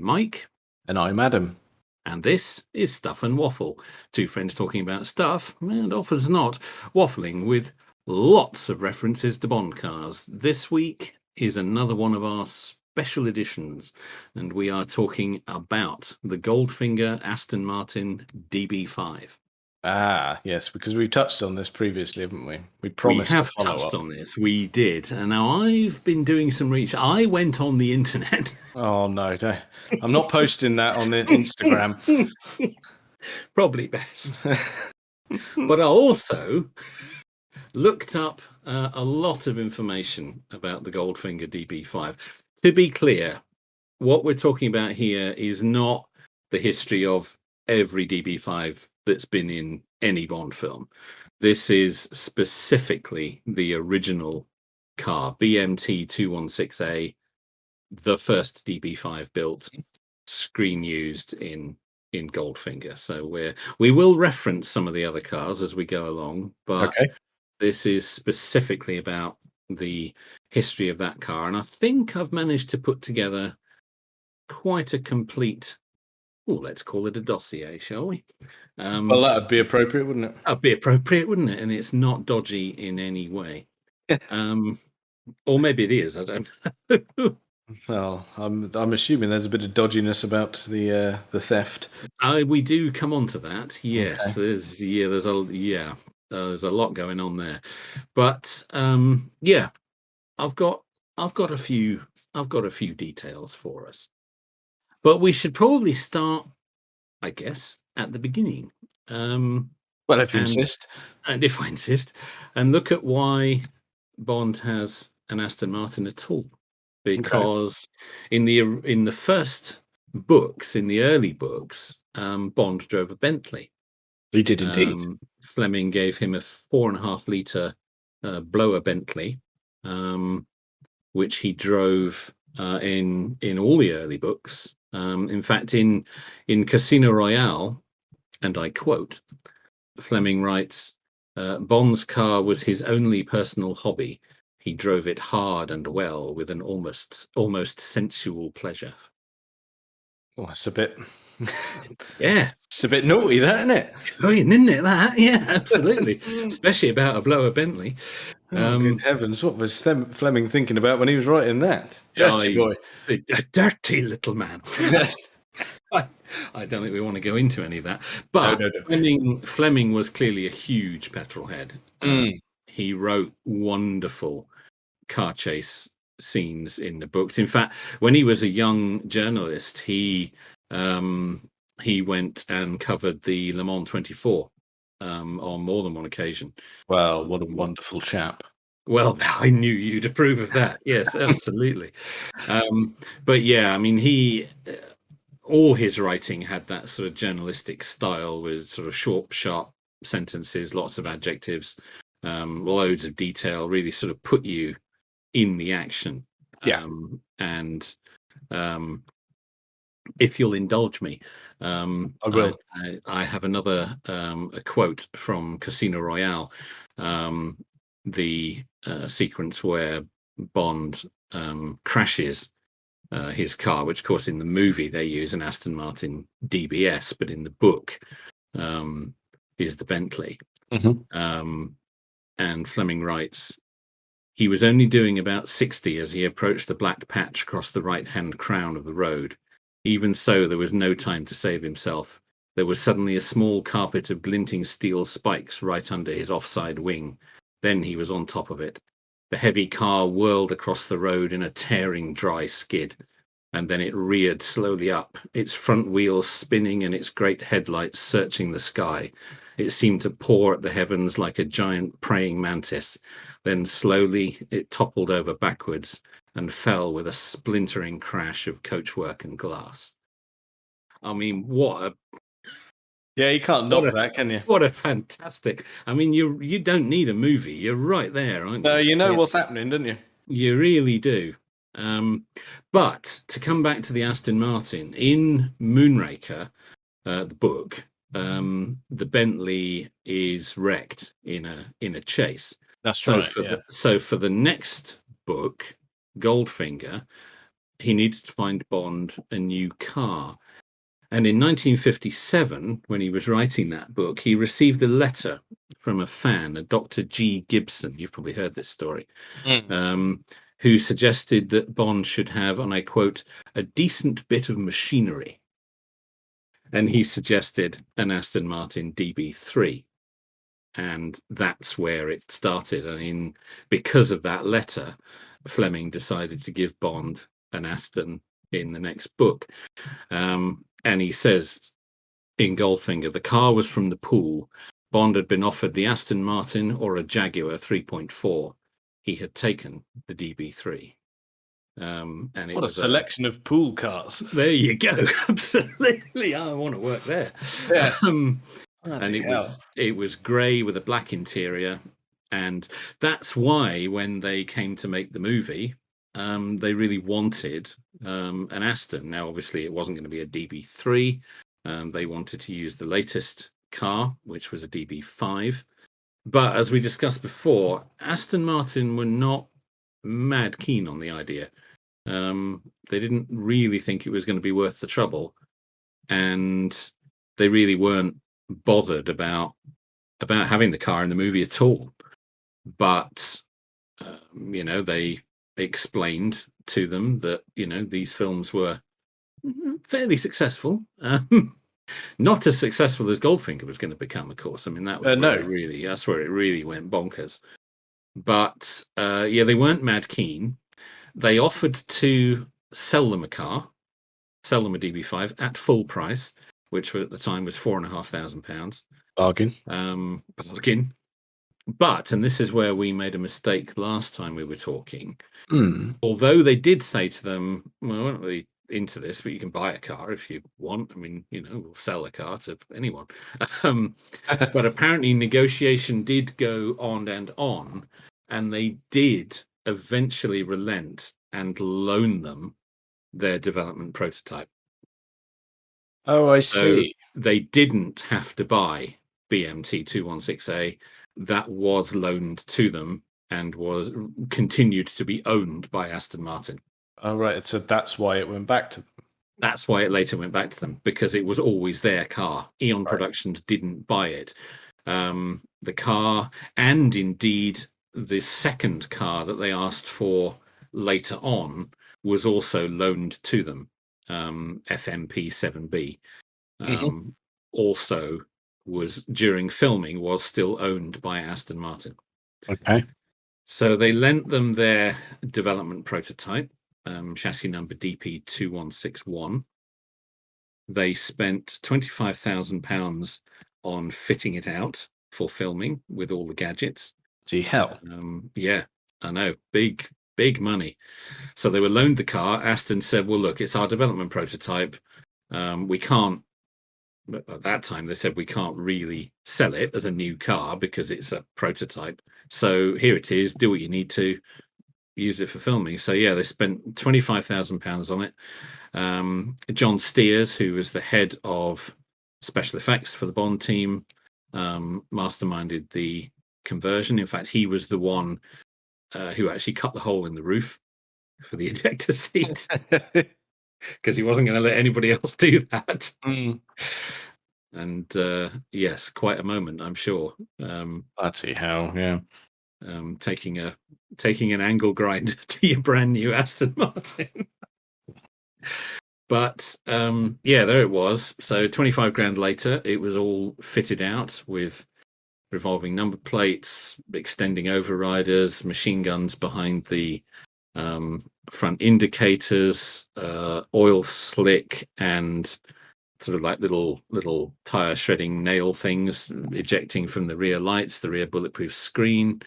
Mike. And I'm Adam. And this is Stuff and Waffle. Two friends talking about stuff, and offers not, waffling with lots of references to Bond cars. This week is another one of our special editions, and we are talking about the Goldfinger Aston Martin DB5. Ah, yes, because we've touched on this previously, haven't we? We We promised have to follow touched up. on this. We did. And now I've been doing some research. I went on the internet. Oh, no, don't. I'm not posting that on the Instagram. Probably best. But I also looked up a lot of information about the Goldfinger DB5. To be clear, what we're talking about here is not the history of every DB5 that's been in any Bond film. This is specifically the original car, BMT 216A, the first DB5 built, screen used in Goldfinger. So we will reference some of the other cars as we go along, but Okay. this is specifically about the history of that car, and I think I've managed to put together quite a complete, let's call it a dossier, shall we? Well, that would be appropriate, wouldn't it? That'd be appropriate, wouldn't it? And it's not dodgy in any way. Or maybe it is, I don't know. Well, I'm assuming there's a bit of dodginess about the theft. We do come on to that. Yes, Okay. there's a lot going on there. But I've got a few details for us. But we should probably start, I guess, at the beginning. Well, if you insist. And if I insist, and look at why Bond has an Aston Martin at all. Because in the first books, in the early books, Bond drove a Bentley. He did indeed. Fleming gave him a 4.5 litre blower Bentley, which he drove in all the early books. In fact, in Casino Royale, and I quote, Fleming writes, Bond's car was his only personal hobby. He drove it hard and well with an almost sensual pleasure. Oh, it's a bit... Yeah. It's a bit naughty, that, isn't it? Isn't it, that? Yeah, absolutely. Especially about a blower Bentley. Good heavens, what was Fleming thinking about when he was writing that? Dirty boy. A dirty little man. Yes. I don't think we want to go into any of that. But No. Fleming was clearly a huge petrol head. He wrote wonderful car chase scenes in the books. In fact, when he was a young journalist, he went and covered the Le Mans 24 on more than one occasion. Well, what a wonderful chap. Well, I knew you'd approve of that. Yes, absolutely. But yeah, I mean, all his writing had that sort of journalistic style with sort of short, sharp sentences, lots of adjectives, loads of detail, really sort of put you in the action. Yeah. And if you'll indulge me, I will. I have another a quote from Casino Royale, the sequence where Bond crashes his car, which of course in the movie they use an Aston Martin DBS, but in the book is the Bentley. And Fleming writes, he was only doing about 60 as he approached the black patch across the right-hand crown of the road. Even so, there was no time to save himself. There was suddenly a small carpet of glinting steel spikes right under his offside wing. Then he was on top of it. The heavy car whirled across the road in a tearing dry skid, and then it reared slowly up, its front wheels spinning and its great headlights searching the sky. It seemed to paw at the heavens like a giant praying mantis. Then slowly it toppled over backwards and fell with a splintering crash of coachwork and glass. I mean, yeah, you can't knock that, can you? What a fantastic! I mean, you don't need a movie. You're right there, aren't you? No, you know what's happening, don't you? You really do. But to come back to the Aston Martin, in Moonraker, the book, the Bentley is wrecked in a chase. That's right. So for the next book, Goldfinger, he needed to find Bond a new car. And in 1957, when he was writing that book, he received a letter from a fan, a Dr. G. Gibson. You've probably heard this story. Who suggested that Bond should have, and I quote, a decent bit of machinery. And he suggested an Aston Martin DB3. And that's where it started. I mean, because of that letter, Fleming decided to give Bond an Aston in the next book. And he says in Goldfinger, the car was from the pool. Bond had been offered the Aston Martin or a Jaguar 3.4. He had taken the DB3. And it What a was selection of pool cars. There you go. Absolutely. I want to work there. Yeah. And it was grey with a black interior. And that's why when they came to make the movie, they really wanted an Aston. Now, obviously, it wasn't going to be a DB3. They wanted to use the latest car, which was a DB5. But as we discussed before, Aston Martin were not mad keen on the idea. They didn't really think it was going to be worth the trouble, and they really weren't bothered about having the car in the movie at all. But they explained to them that these films were fairly successful. Not as successful as Goldfinger was going to become, of course. I mean, that was that's where it really went bonkers. But they weren't mad keen. They offered to sell them a DB5 at full price, which at the time was £4,500. Bargain. Bargain. But, and this is where we made a mistake last time we were talking, although they did say to them, well, we're not really into this, but you can buy a car if you want. I mean, we'll sell a car to anyone. But apparently negotiation did go on, and they did eventually relent and loan them their development prototype. Oh, I see. So they didn't have to buy BMT 216A. That was loaned to them and was continued to be owned by Aston Martin. Oh, right. So that's why it went back to them. That's why it later went back to them, because it was always their car. Eon Productions didn't buy it. The car, and indeed the second car that they asked for later on, was also loaned to them. FMP 7B also was, during filming, was still owned by Aston Martin. Okay. So they lent them their development prototype, chassis number DP2161. They spent £25,000 on fitting it out for filming with all the gadgets. Gee, hell. Yeah, I know. Big money. So they were loaned the car. Aston said, well, look, it's our development prototype. We can't, at that time, they said we can't really sell it as a new car because it's a prototype. So here it is. Do what you need to. Use it for filming. So yeah, they spent £25,000 on it. John Steers, who was the head of special effects for the Bond team, masterminded the conversion. In fact, he was the one who actually cut the hole in the roof for the ejector seat, because he wasn't going to let anybody else do that. And yes, quite a moment, I'm sure. Bloody hell, yeah. Taking an angle grinder to your brand new Aston Martin. But yeah, there it was. So 25 grand later, it was all fitted out with revolving number plates, extending overriders, machine guns behind the front indicators, oil slick, and sort of like little tire shredding nail things ejecting from the rear lights, the rear bulletproof screen,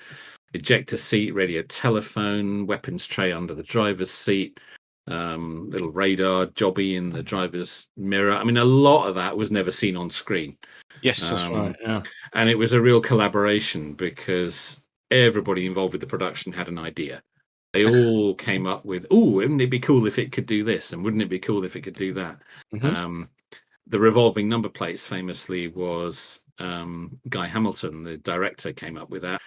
ejector seat, radio telephone, weapons tray under the driver's seat, little radar jobby in the driver's mirror. I mean, a lot of that was never seen on screen. Yes, that's right. Yeah. And it was a real collaboration because everybody involved with the production had an idea. They all came up with, oh, wouldn't it be cool if it could do this? And wouldn't it be cool if it could do that? The revolving number plates famously was Guy Hamilton, the director, came up with that.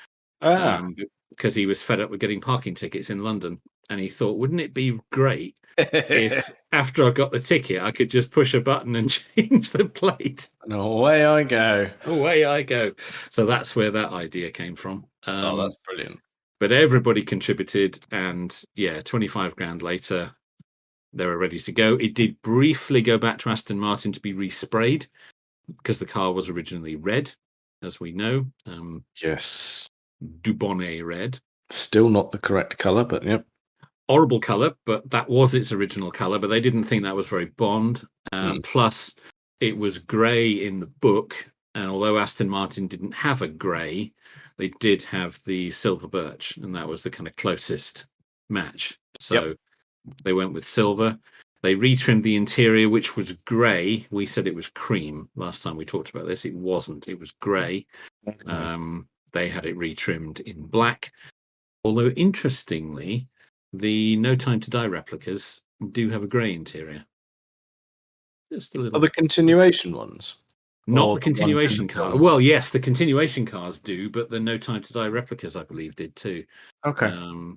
Because he was fed up with getting parking tickets in London. and he thought, wouldn't it be great if after I got the ticket, I could just push a button and change the plate? And away I go. Away I go. So that's where that idea came from. Oh, that's brilliant. But everybody contributed, and yeah, 25 grand later, they were ready to go. It did briefly go back to Aston Martin to be resprayed because the car was originally red, as we know. Yes. Dubonnet red. Still not the correct colour, but yep. Horrible colour, but that was its original colour, but they didn't think that was very Bond. Plus, it was grey in the book, and although Aston Martin didn't have a grey, they did have the silver birch, and that was the kind of closest match. So they went with silver. They retrimmed the interior, which was grey. We said it was cream last time we talked about this. It wasn't. It was grey. They had it retrimmed in black. Although, interestingly, the No Time to Die replicas do have a grey interior. Just a little. Are the continuation ones? Not the continuation car. Well, yes, the continuation cars do, but the No Time to Die replicas, I believe, did too. Okay.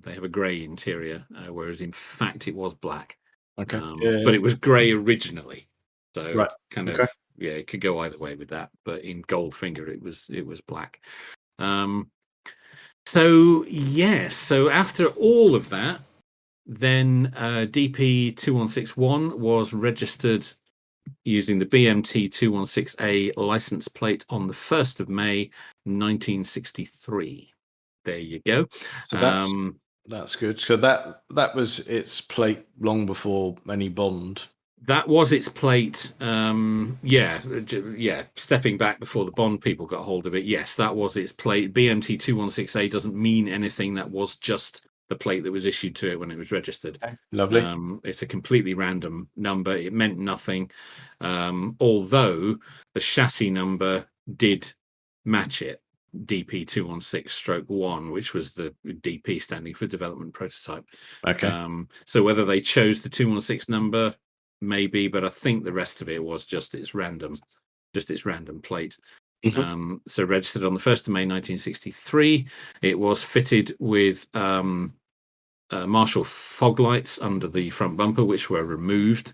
They have a grey interior, whereas in fact it was black. Okay. But it was grey originally, so right. kind of yeah, it could go either way with that. But in Goldfinger, it was black. So yes, so after all of that, then DP2161 was registered using the BMT 216A license plate on the 1st of May 1963. There you go. So that's good. So that was its plate long before any Bond. That was its plate. Yeah. Stepping back before the Bond people got hold of it. Yes, that was its plate. BMT 216A doesn't mean anything. That was just the plate that was issued to it when it was registered. Okay. Lovely. It's a completely random number. It meant nothing. Although the chassis number did match it. DP216-1, which was the DP standing for development prototype. Okay. So whether they chose the 216 number, maybe, but I think the rest of it was just its random plate. So registered on the 1st of May 1963. It was fitted with Marshall fog lights under the front bumper, which were removed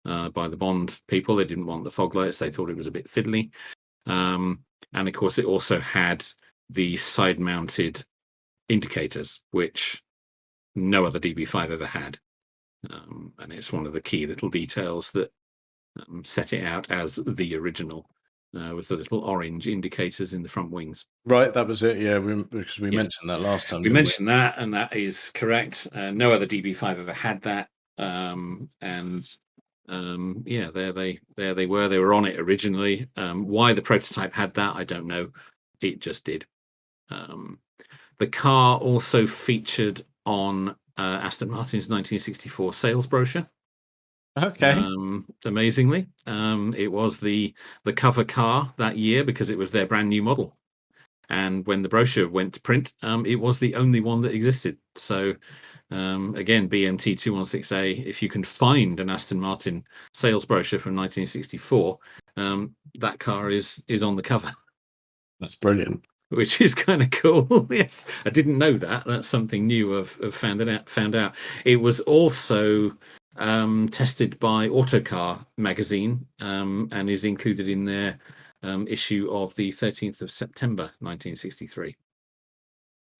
by the Bond people. They didn't want the fog lights. They thought it was a bit fiddly. And of course, it also had the side-mounted indicators, which no other DB5 ever had. And it's one of the key little details that set it out as the original. Was the little orange indicators in the front wings. Right, that was it. Yeah, because we mentioned that last time. We mentioned that, and that is correct. No other DB5 ever had that. Yeah, there they were. They were on it originally. Why the prototype had that, I don't know. It just did. The car also featured on Aston Martin's 1964 sales brochure. Okay. Amazingly, it was the cover car that year because it was their brand new model. And when the brochure went to print, it was the only one that existed. So again, BMT 216A, if you can find an Aston Martin sales brochure from 1964, that car is on the cover. That's brilliant. Which is kind of cool. Yes, I didn't know that. That's something new I've found out. It was also tested by Autocar magazine and is included in their issue of the 13th of September 1963.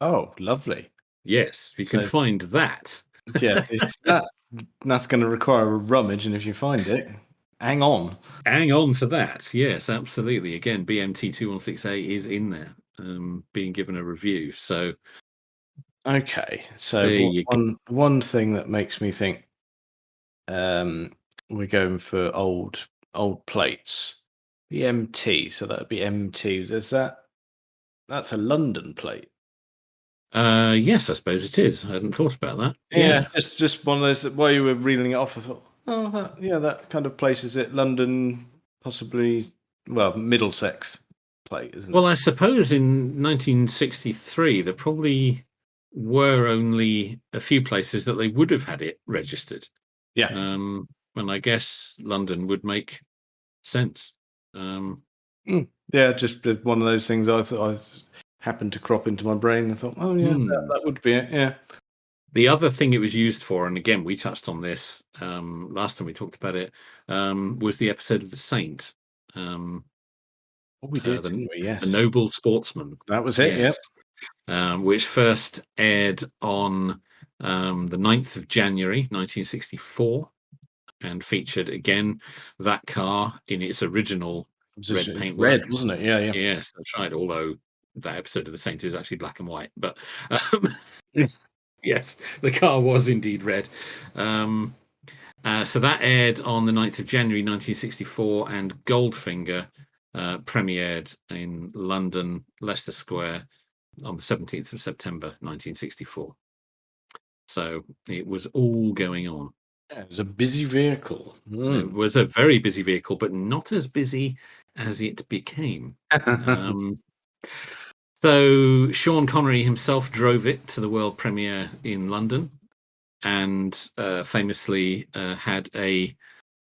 Oh, lovely. Yes, you can find that. Yeah, that's going to require a rummage, and if you find it, hang on to that. Yes, absolutely. Again, BMT 216A is in there, being given a review. So, okay. So one thing that makes me think, we're going for old plates. BMT, so that would be MT. That's a London plate. Yes, I suppose it is. I hadn't thought about that. Yeah, just one of those that while you were reeling it off, I thought, that kind of places it. London, possibly, well, Middlesex plate, isn't it? Well, I suppose in 1963 there probably were only a few places that they would have had it registered. Yeah. And I guess London would make sense. Yeah, just one of those things I thought happened to crop into my brain. I thought, oh yeah, that would be it. Yeah. The other thing it was used for, and again, we touched on this last time we talked about it, was the episode of The Saint. Oh, we did, The didn't we? Yes. Noble Sportsman. That was it, yep. Yes. Which first aired on the 9th of January 1964 and featured again that car in its original red It was paintwork. red, wasn't it? Yeah, yeah. Yes, that's right. Although that episode of The Saint is actually black and white, but yes, the car was indeed red. So that aired on the 9th of January 1964, and Goldfinger premiered in London, Leicester Square, on the 17th of September 1964. So it was all going on. Yeah, it was a busy vehicle. It was a very busy vehicle, but not as busy as it became. So Sean Connery himself drove it to the world premiere in London, and famously had a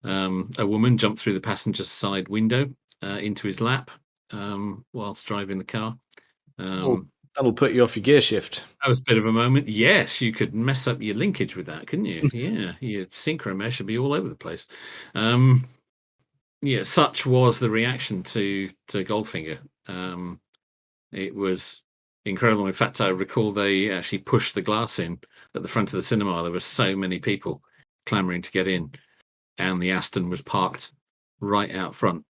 woman jump through the passenger side window into his lap whilst driving the car. That'll put you off your gear shift. That was a bit of a moment. Yes, you could mess up your linkage with that, couldn't you? Yeah, your synchro mesh would be all over the place. Yeah, such was the reaction to Goldfinger. It was incredible. In fact, I recall they actually pushed the glass in at the front of the cinema. There were so many people clamoring to get in, and the Aston was parked right out front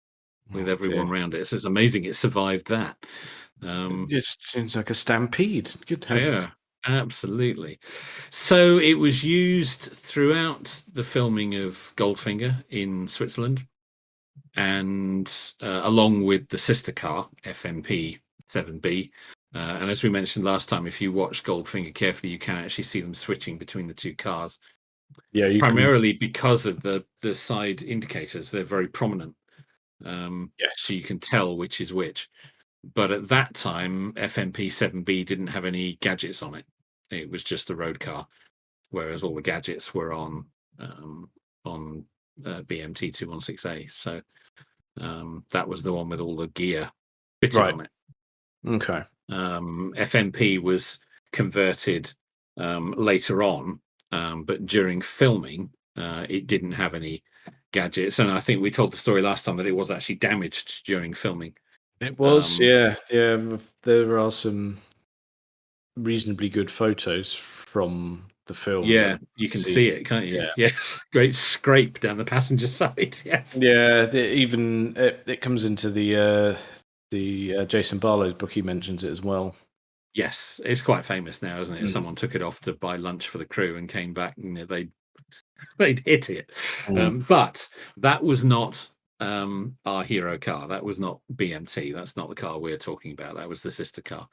with everyone around it. So it's amazing it survived that. It just seems like a stampede. Good heavens. Yeah, absolutely. So it was used throughout the filming of Goldfinger in Switzerland, and along with the sister car, FMP 7B. And as we mentioned last time, if you watch Goldfinger carefully, you can actually see them switching between the two cars. Yeah, primarily because of the side indicators. They're very prominent. Yes. So you can tell which is which. But at that time, FMP7B didn't have any gadgets on it. It was just a road car, whereas all the gadgets were on BMT 216A. So that was the one with all the gear fitted on it. Okay. FMP was converted later on, but during filming, it didn't have any gadgets. And I think we told the story last time that it was actually damaged during filming. It was, yeah. There are some reasonably good photos from the film. Yeah, you can see it, can't you? Yeah. Yes, great scrape down the passenger side. Yes. Yeah, even it comes into the Jason Barlow's book. He mentions it as well. Yes, it's quite famous now, isn't it? Someone took it off to buy lunch for the crew and came back, and they'd hit it. But that was not our hero car. That was not BMT. That's not the car we're talking about. That was the sister car.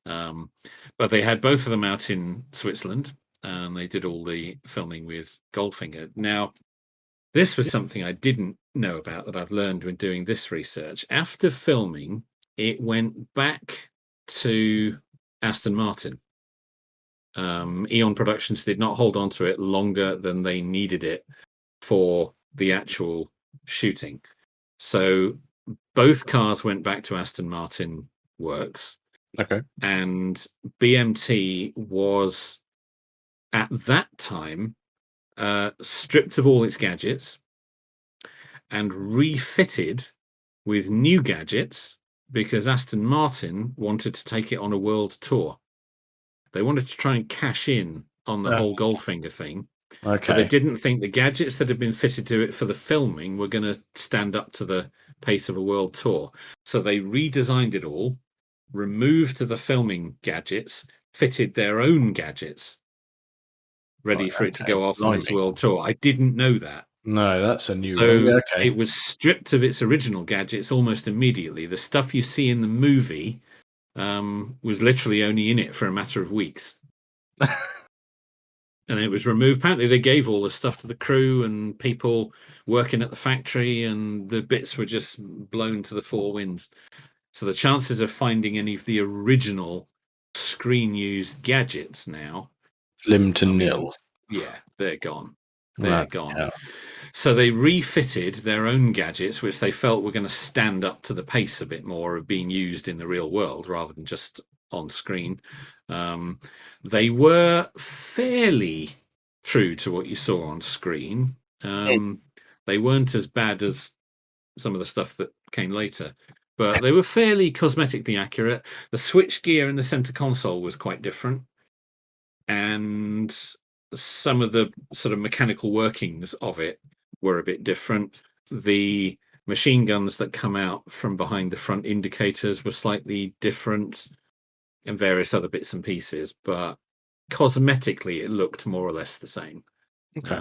But they had both of them out in Switzerland, and they did all the filming with Goldfinger. Now, this was something I didn't know about that I've learned when doing this research. After filming, it went back to Aston Martin. Eon Productions did not hold on to it longer than they needed it for the actual shooting. So both cars went back to Aston Martin Works. Okay. And BMT was, at that time, stripped of all its gadgets and refitted with new gadgets because Aston Martin wanted to take it on a world tour. They wanted to try and cash in on the whole Goldfinger thing. Okay. But they didn't think the gadgets that had been fitted to it for the filming were going to stand up to the pace of a world tour. So they redesigned it all, removed the filming gadgets, fitted their own gadgets, ready for it to go off on its world tour. I didn't know that. No, that's a new one. Yeah, okay. It was stripped of its original gadgets almost immediately. The stuff you see in the movie was literally only in it for a matter of weeks. And it was removed. Apparently they gave all the stuff to the crew and people working at the factory, and the bits were just blown to the four winds. So the chances of finding any of the original screen used gadgets now, slim to nil. Yeah, they're gone. They're gone. Yeah. So they refitted their own gadgets, which they felt were going to stand up to the pace a bit more of being used in the real world, rather than just on screen. They were fairly true to what you saw on screen. They weren't as bad as some of the stuff that came later, but they were fairly cosmetically accurate. The switch gear in the center console was quite different, and some of the sort of mechanical workings of it were a bit different. The machine guns that come out from behind the front indicators were slightly different, and various other bits and pieces, but cosmetically it looked more or less the same. Okay.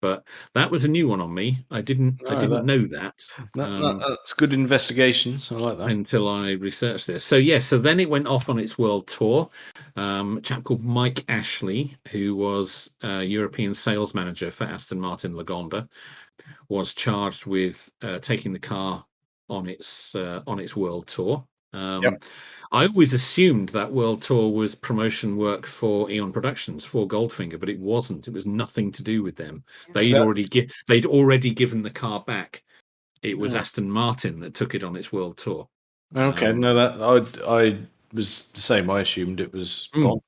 But that was a new one on me. I didn't know that. That's good investigations. I like that. Until I researched this. So then it went off on its world tour. A chap called Mike Ashley, who was European sales manager for Aston Martin Lagonda, was charged with taking the car on its world tour. I always assumed that world tour was promotion work for Eon Productions, for Goldfinger, but it wasn't. It was nothing to do with them. They'd already given the car back. It was Aston Martin that took it on its world tour. Okay, no, that I was the same. I assumed it was Bond.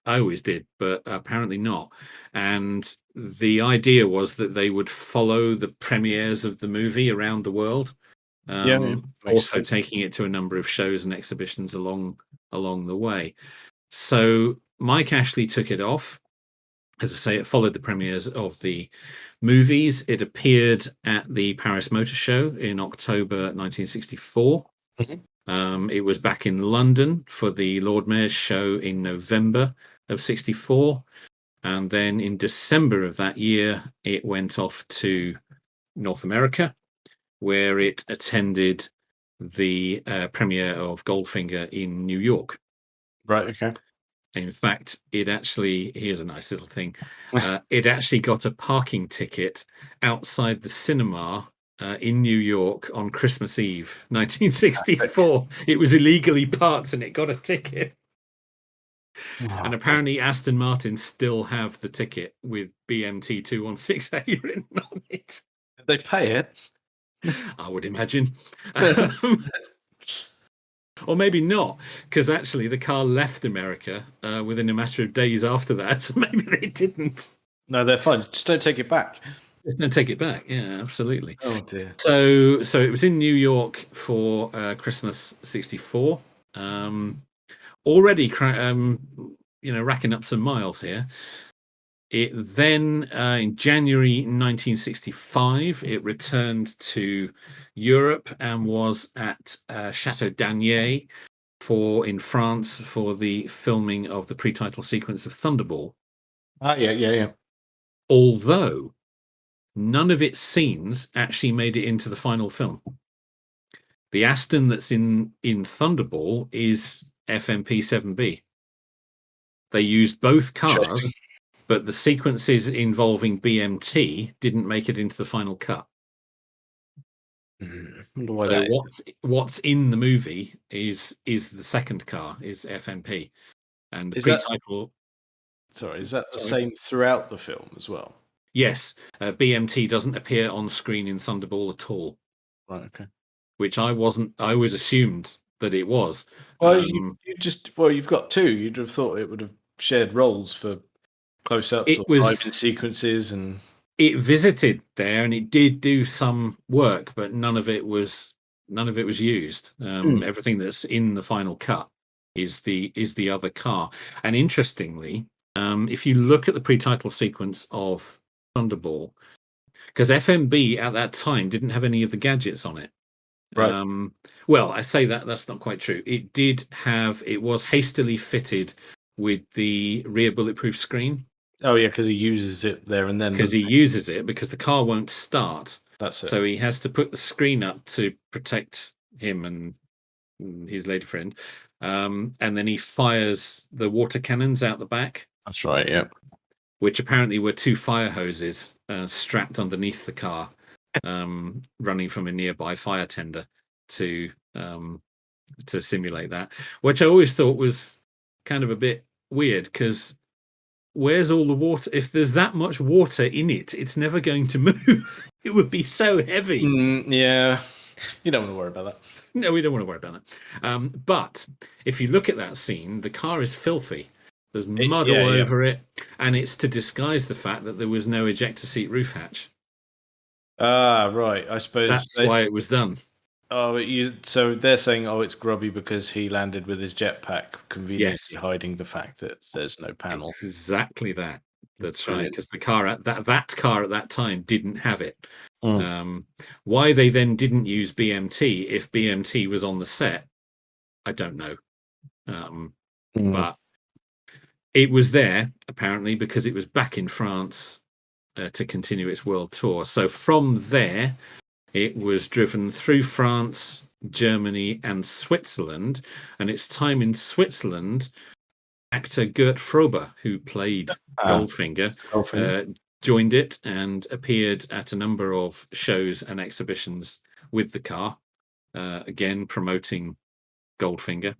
I always did, but apparently not. And the idea was that they would follow the premieres of the movie around the world. Also taking it to a number of shows and exhibitions along the way. So Mike Ashley took it off. As I say, it followed the premieres of the movies. It appeared at the Paris Motor Show in October 1964. It was back in London for the Lord Mayor's show in November of 64. And then in December of that year, it went off to North America, where it attended the premiere of Goldfinger in New York. Right, okay. In fact, here's a nice little thing. It actually got a parking ticket outside the cinema in New York on Christmas Eve, 1964. It was illegally parked and it got a ticket. And apparently Aston Martin still have the ticket with BMT 216A written on it. Did they pay it? I would imagine. Or maybe not, because actually the car left America within a matter of days after that, so maybe they didn't. No, they're fine. Just don't take it back. Just don't take it back. Yeah, absolutely. Oh dear. So it was in New York for Christmas '64. Already, racking up some miles here. It then, in January 1965, it returned to Europe and was at Chateau Danier in France for the filming of the pre-title sequence of Thunderball. Yeah. Although none of its scenes actually made it into the final film. The Aston that's in Thunderball is FMP 7B. They used both cars, but the sequences involving BMT didn't make it into the final cut. So what's in the movie is the second car, is FMP, and the pre-title. Sorry, is that the same throughout the film as well? Yes, BMT doesn't appear on screen in Thunderball at all. Right. Okay. Which I wasn't. I always assumed that it was. Well, you've got two. You'd have thought it would have shared roles for close-ups or driving sequences, and it visited there, and it did do some work, but none of it was used. Everything that's in the final cut is the other car. And interestingly, if you look at the pre-title sequence of Thunderball, because FMB at that time didn't have any of the gadgets on it. Right. Well, I say that's not quite true. It was hastily fitted with the rear bulletproof screen. Oh yeah, because he uses it there and then. Because he uses it because the car won't start. That's it. So he has to put the screen up to protect him and his lady friend. And then he fires the water cannons out the back. That's right, yeah. Which apparently were two fire hoses strapped underneath the car, running from a nearby fire tender to simulate that. Which I always thought was kind of a bit weird, because where's all the water? If there's that much water in it, it's never going to move. It would be so heavy. Yeah, you don't want to worry about that. No, we don't want to worry about that. But if you look at that scene, the car is filthy. There's mud all Yeah. over it, and it's to disguise the fact that there was no ejector seat roof hatch. Ah, right. I suppose That's why it was done. so they're saying, it's grubby because he landed with his jetpack, conveniently Yes, hiding the fact that there's no panel. exactly that. That's right, Brilliant. because the car at that car at that time didn't have it. Mm. Why they then didn't use BMT if BMT was on the set, I don't know. But it was there apparently because it was back in France to continue its world tour. So from there, it was driven through France, Germany, and Switzerland. And its time in Switzerland, actor Gert Frobe, who played Goldfinger, joined it and appeared at a number of shows and exhibitions with the car, again promoting Goldfinger.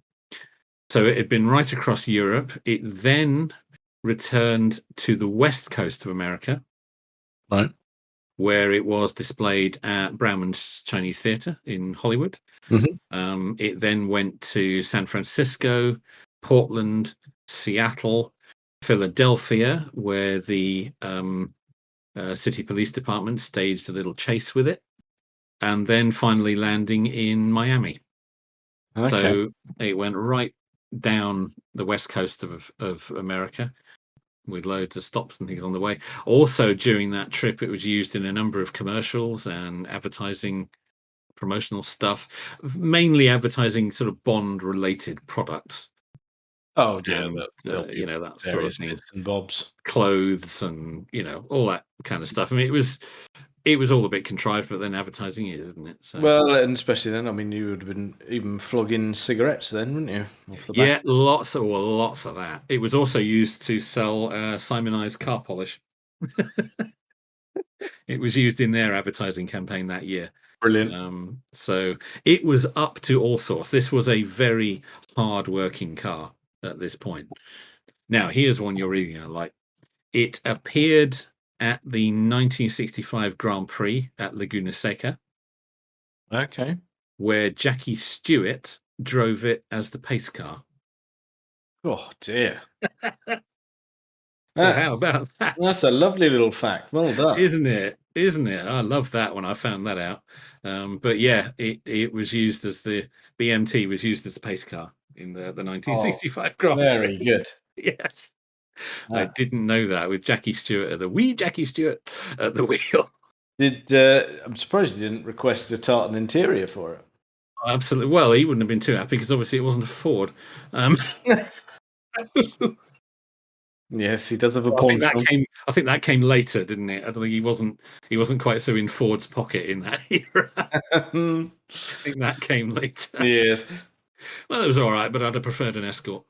So it had been right across Europe. It then returned to the west coast of America, Right. where it was displayed at Brauman's Chinese Theatre in Hollywood. It then went to San Francisco, Portland, Seattle, Philadelphia, where the city police department staged a little chase with it, and then finally landing in Miami. Okay. So it went right down the west coast of America with loads of stops and things on the way. Also, during that trip, it was used in a number of commercials and advertising, promotional stuff, mainly advertising sort of Bond-related products. Oh, yeah, And, that sort of thing. Bits and bobs. Clothes and, all that kind of stuff. I mean, it was all a bit contrived, but then advertising is, isn't it? So, well, and especially then, I mean, you would have been even flogging cigarettes then, wouldn't you? Off the back. yeah, lots of that. It was also used to sell Simonized car polish. It was used in their advertising campaign that year. Brilliant. So it was up to all sorts. This was a very hard-working car at this point. Now, here's one you're really going to like. It appeared at the 1965 Grand Prix at Laguna Seca. Okay. Where Jackie Stewart drove it as the pace car. Oh, dear. So how about that? That's a lovely little fact. Well done. Isn't it? Isn't it? I love that when I found that out. But yeah, it was used as the BMT was used as the pace car in the 1965 Grand Prix. Very good. Yes. I didn't know that with Jackie Stewart at Jackie Stewart at the wheel. I'm surprised you didn't request a tartan interior for it. Absolutely. Well, he wouldn't have been too happy because obviously it wasn't a Ford. Yes, he does have a point. I think that came later, didn't it? I don't think he wasn't quite so in Ford's pocket in that era. I think that came later. Yes. Well, it was all right, but I'd have preferred an Escort.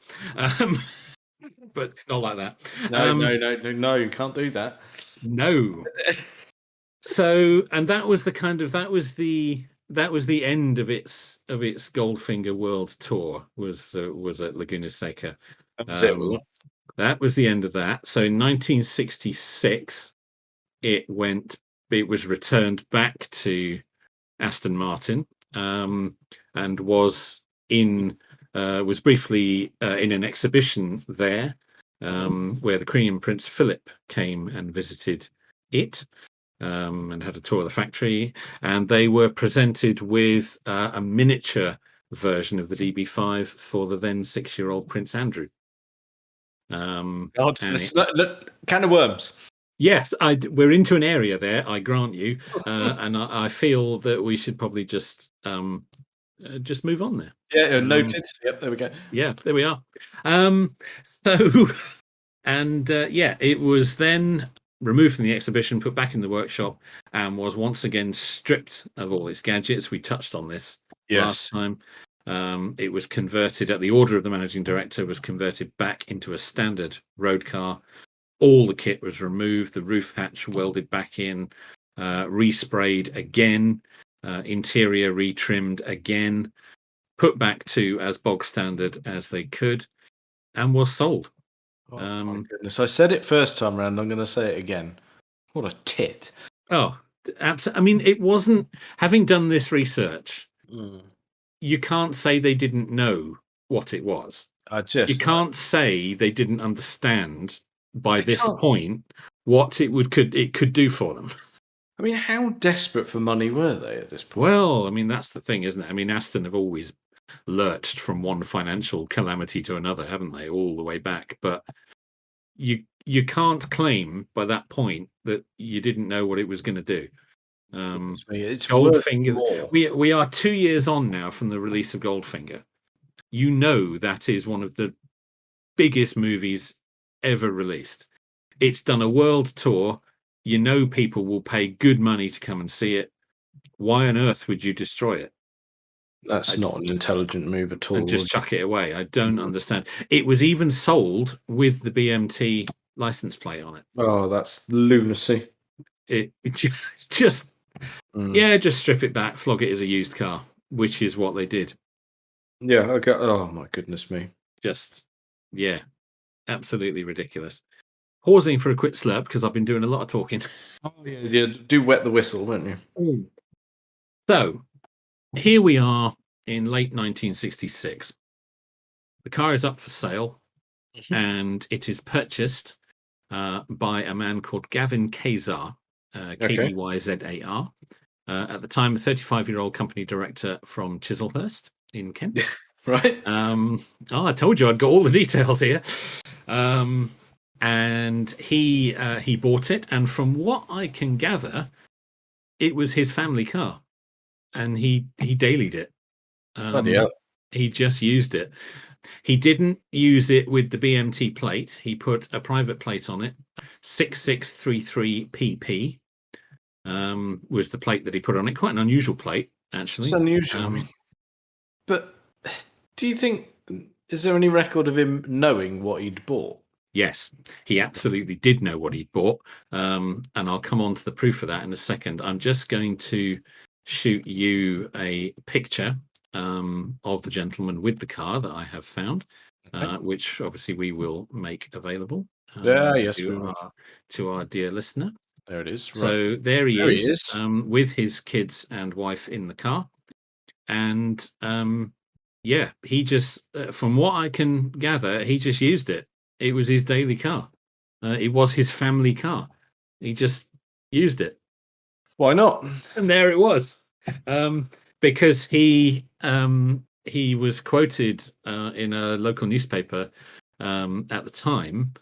But not like that. No, you can't do that. No. So, and that was the end of its Goldfinger World Tour was at Laguna Seca. That was the end of that. So in 1966, it was returned back to Aston Martin, and was briefly in an exhibition there, where the Queen and Prince Philip came and visited it, and had a tour of the factory, and they were presented with a miniature version of the DB5 for the then 6-year-old Prince Andrew. Can of worms. Yes, we're into an area there, I grant you, and I feel that we should probably just move on there. Yeah, noted. Yep, there we go. Yeah, there we are. It was then removed from the exhibition, put back in the workshop, and was once again stripped of all its gadgets. We touched on this last time. It was converted at the order of the managing director, was converted back into a standard road car. All the kit was removed, the roof hatch welded back in, resprayed again, interior retrimmed again, put back to as bog standard as they could, and was sold. Oh my goodness! I said it first time round. I'm going to say it again. What a tit! Oh, absolutely. I mean, it wasn't. Having done this research, you can't say they didn't know what it was. You can't say they didn't understand by this point what it could do for them. I mean, how desperate for money were they at this point? Well, I mean, that's the thing, isn't it? I mean, Aston have always lurched from one financial calamity to another, haven't they, all the way back? But you can't claim by that point that you didn't know what it was going to do. It's worth Goldfinger. more. We are 2 years on now from the release of Goldfinger. You know that is one of the biggest movies ever released. It's done a world tour. You know people will pay good money to come and see it. Why on earth would you destroy it? That's not an intelligent move at all. And just chuck it away? I don't understand. It was even sold with the BMT license plate on it. Oh, that's lunacy. It just just strip it back, flog it as a used car, which is what they did. Yeah, okay. Oh my goodness me. Just absolutely ridiculous. Pausing for a quick slurp because I've been doing a lot of talking. Oh yeah, do wet the whistle, won't you? So here we are in late 1966. The car is up for sale, and it is purchased by a man called Gavin Kayzar, Keyzar. At the time, a 35-year-old company director from Chislehurst in Kent. Right. I told you I'd got all the details here. And he bought it, and from what I can gather, it was his family car, and he dailied it. He just used it. He didn't use it with the BMT plate. He put a private plate on it. 6633PP was the plate that he put on it. Quite an unusual plate, actually. It's unusual. But do you think, is there any record of him knowing what he'd bought? Yes, he absolutely did know what he'd bought. And I'll come on to the proof of that in a second. I'm just going to shoot you a picture of the gentleman with the car that I have found, which obviously we will make available to our dear listener. There it is. Right. So there he is. With his kids and wife in the car. And he just, from what I can gather, he just used it. It was his daily car. It was his family car. He just used it. Why not? And there it was. Because he was quoted in a local newspaper at the time,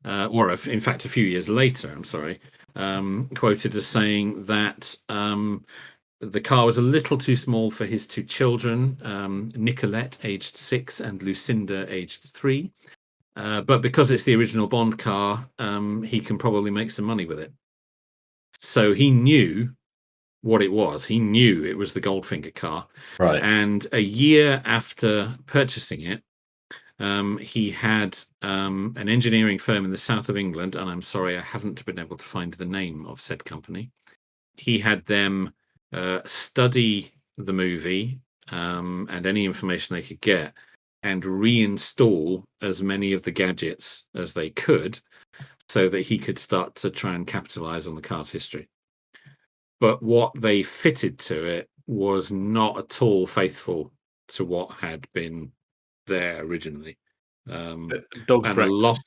or in fact a few years later, I'm sorry, quoted as saying that the car was a little too small for his two children, Nicolette, aged 6, and Lucinda, aged 3. But because it's the original Bond car, he can probably make some money with it. So he knew what it was. He knew it was the Goldfinger car. Right. And a year after purchasing it, he had an engineering firm in the south of England, and I'm sorry I haven't been able to find the name of said company. He had them study the movie and any information they could get, and reinstall as many of the gadgets as they could so that he could start to try and capitalize on the car's history. But what they fitted to it was not at all faithful to what had been there originally. Dog's breakfast.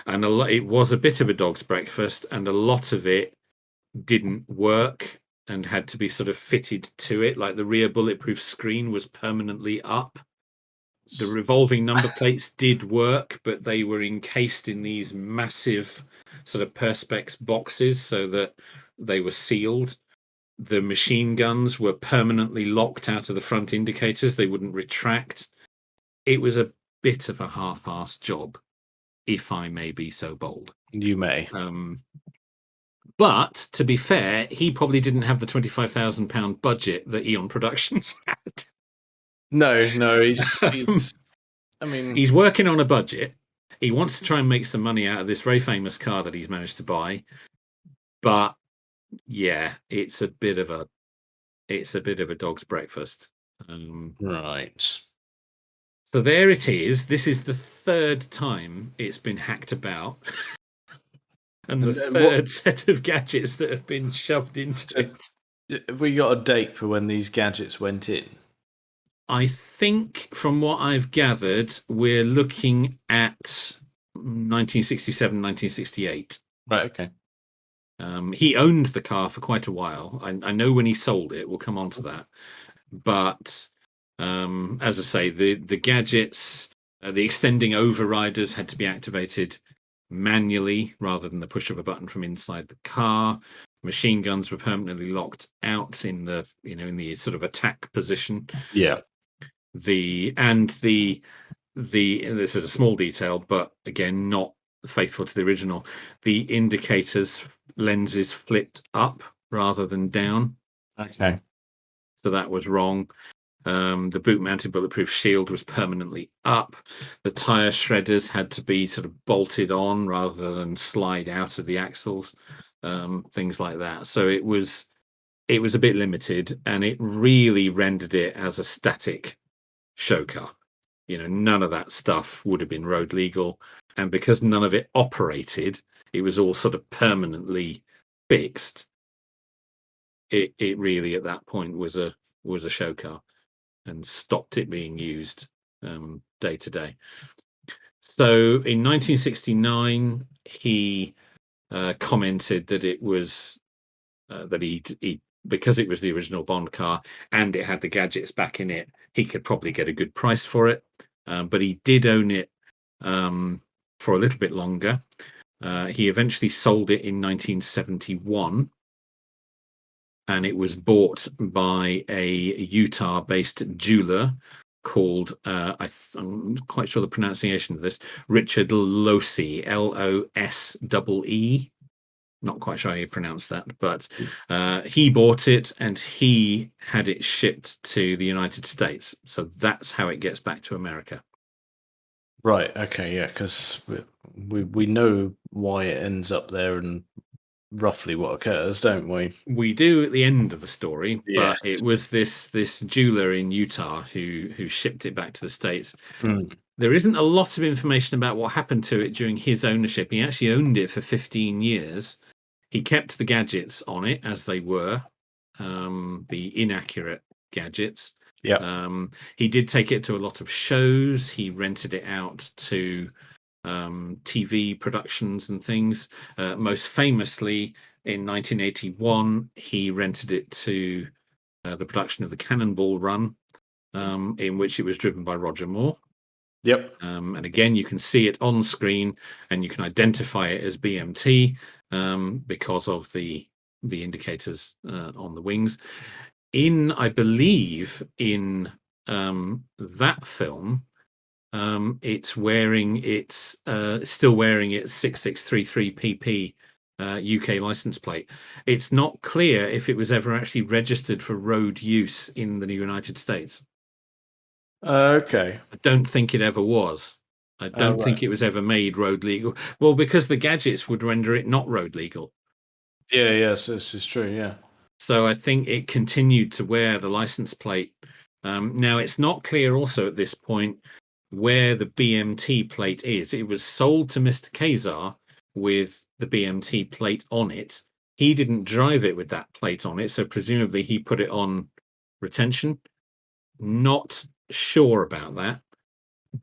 It was a bit of a dog's breakfast, and a lot of it didn't work and had to be sort of fitted to it. Like the rear bulletproof screen was permanently up. The revolving number plates did work, but they were encased in these massive sort of perspex boxes so that they were sealed. The machine guns were permanently locked out of the front indicators. They wouldn't retract. It was a bit of a half-assed job, if I may be so bold. You may. But to be fair, he probably didn't have the £25,000 budget that Eon Productions had. No, he's I mean, he's working on a budget. He wants to try and make some money out of this very famous car that he's managed to buy. But yeah, it's a bit of a dog's breakfast. Right. So there it is. This is the third time it's been hacked about. And the third set of gadgets that have been shoved into it. Have we got a date for when these gadgets went in? I think from what I've gathered, we're looking at 1967, 1968. Right. Okay. He owned the car for quite a while. I know when he sold it. We'll come on to that. But as I say, the gadgets, the extending overriders had to be activated manually rather than the push of a button from inside the car. Machine guns were permanently locked out in the sort of attack position. Yeah. The this is a small detail, but again, not faithful to the original. The indicators lenses flipped up rather than down, Okay. so that was wrong. The boot-mounted bulletproof shield was permanently up. The tire shredders had to be sort of bolted on rather than slide out of the axles, things like that. So it was a bit limited, and it really rendered it as a static show car. None of that stuff would have been road legal, and because none of it operated, it was all sort of permanently fixed. It really at that point was a show car, and stopped it being used day to day. So in 1969, he commented that it was that he because it was the original Bond car and it had the gadgets back in it, he could probably get a good price for it. But he did own it for a little bit longer. He eventually sold it in 1971. And it was bought by a Utah-based jeweler called I'm quite sure the pronunciation of this, Richard Losee, Lossee. Not quite sure how you pronounce that, but he bought it and he had it shipped to the United States. So that's how it gets back to America. Right. Okay. Yeah. Because we know why it ends up there and roughly what occurs, don't we? We do at the end of the story, Yes. but it was this jeweler in Utah who shipped it back to the States. There isn't a lot of information about what happened to it during his ownership. He actually owned it for 15 years. He kept the gadgets on it as they were, the inaccurate gadgets. Yeah. He did take it to a lot of shows. He rented it out to TV productions and things. Most famously, in 1981, he rented it to the production of the Cannonball Run, in which it was driven by Roger Moore. Yep. And again, you can see it on screen, and you can identify it as BMT because of the indicators on the wings. I believe, in that film, it's still wearing its 6633 PP UK license plate. It's not clear if it was ever actually registered for road use in the United States. Okay. I don't think it ever was. I don't think Right. it was ever made road legal. Well, because the gadgets would render it not road legal. Yeah. Yes. This is true. Yeah. So I think it continued to wear the license plate. Now, it's not clear also at this point where the BMT plate is. It was sold to Mr. Kazar with the BMT plate on it. He didn't drive it with that plate on it, so presumably he put it on retention. Not sure about that,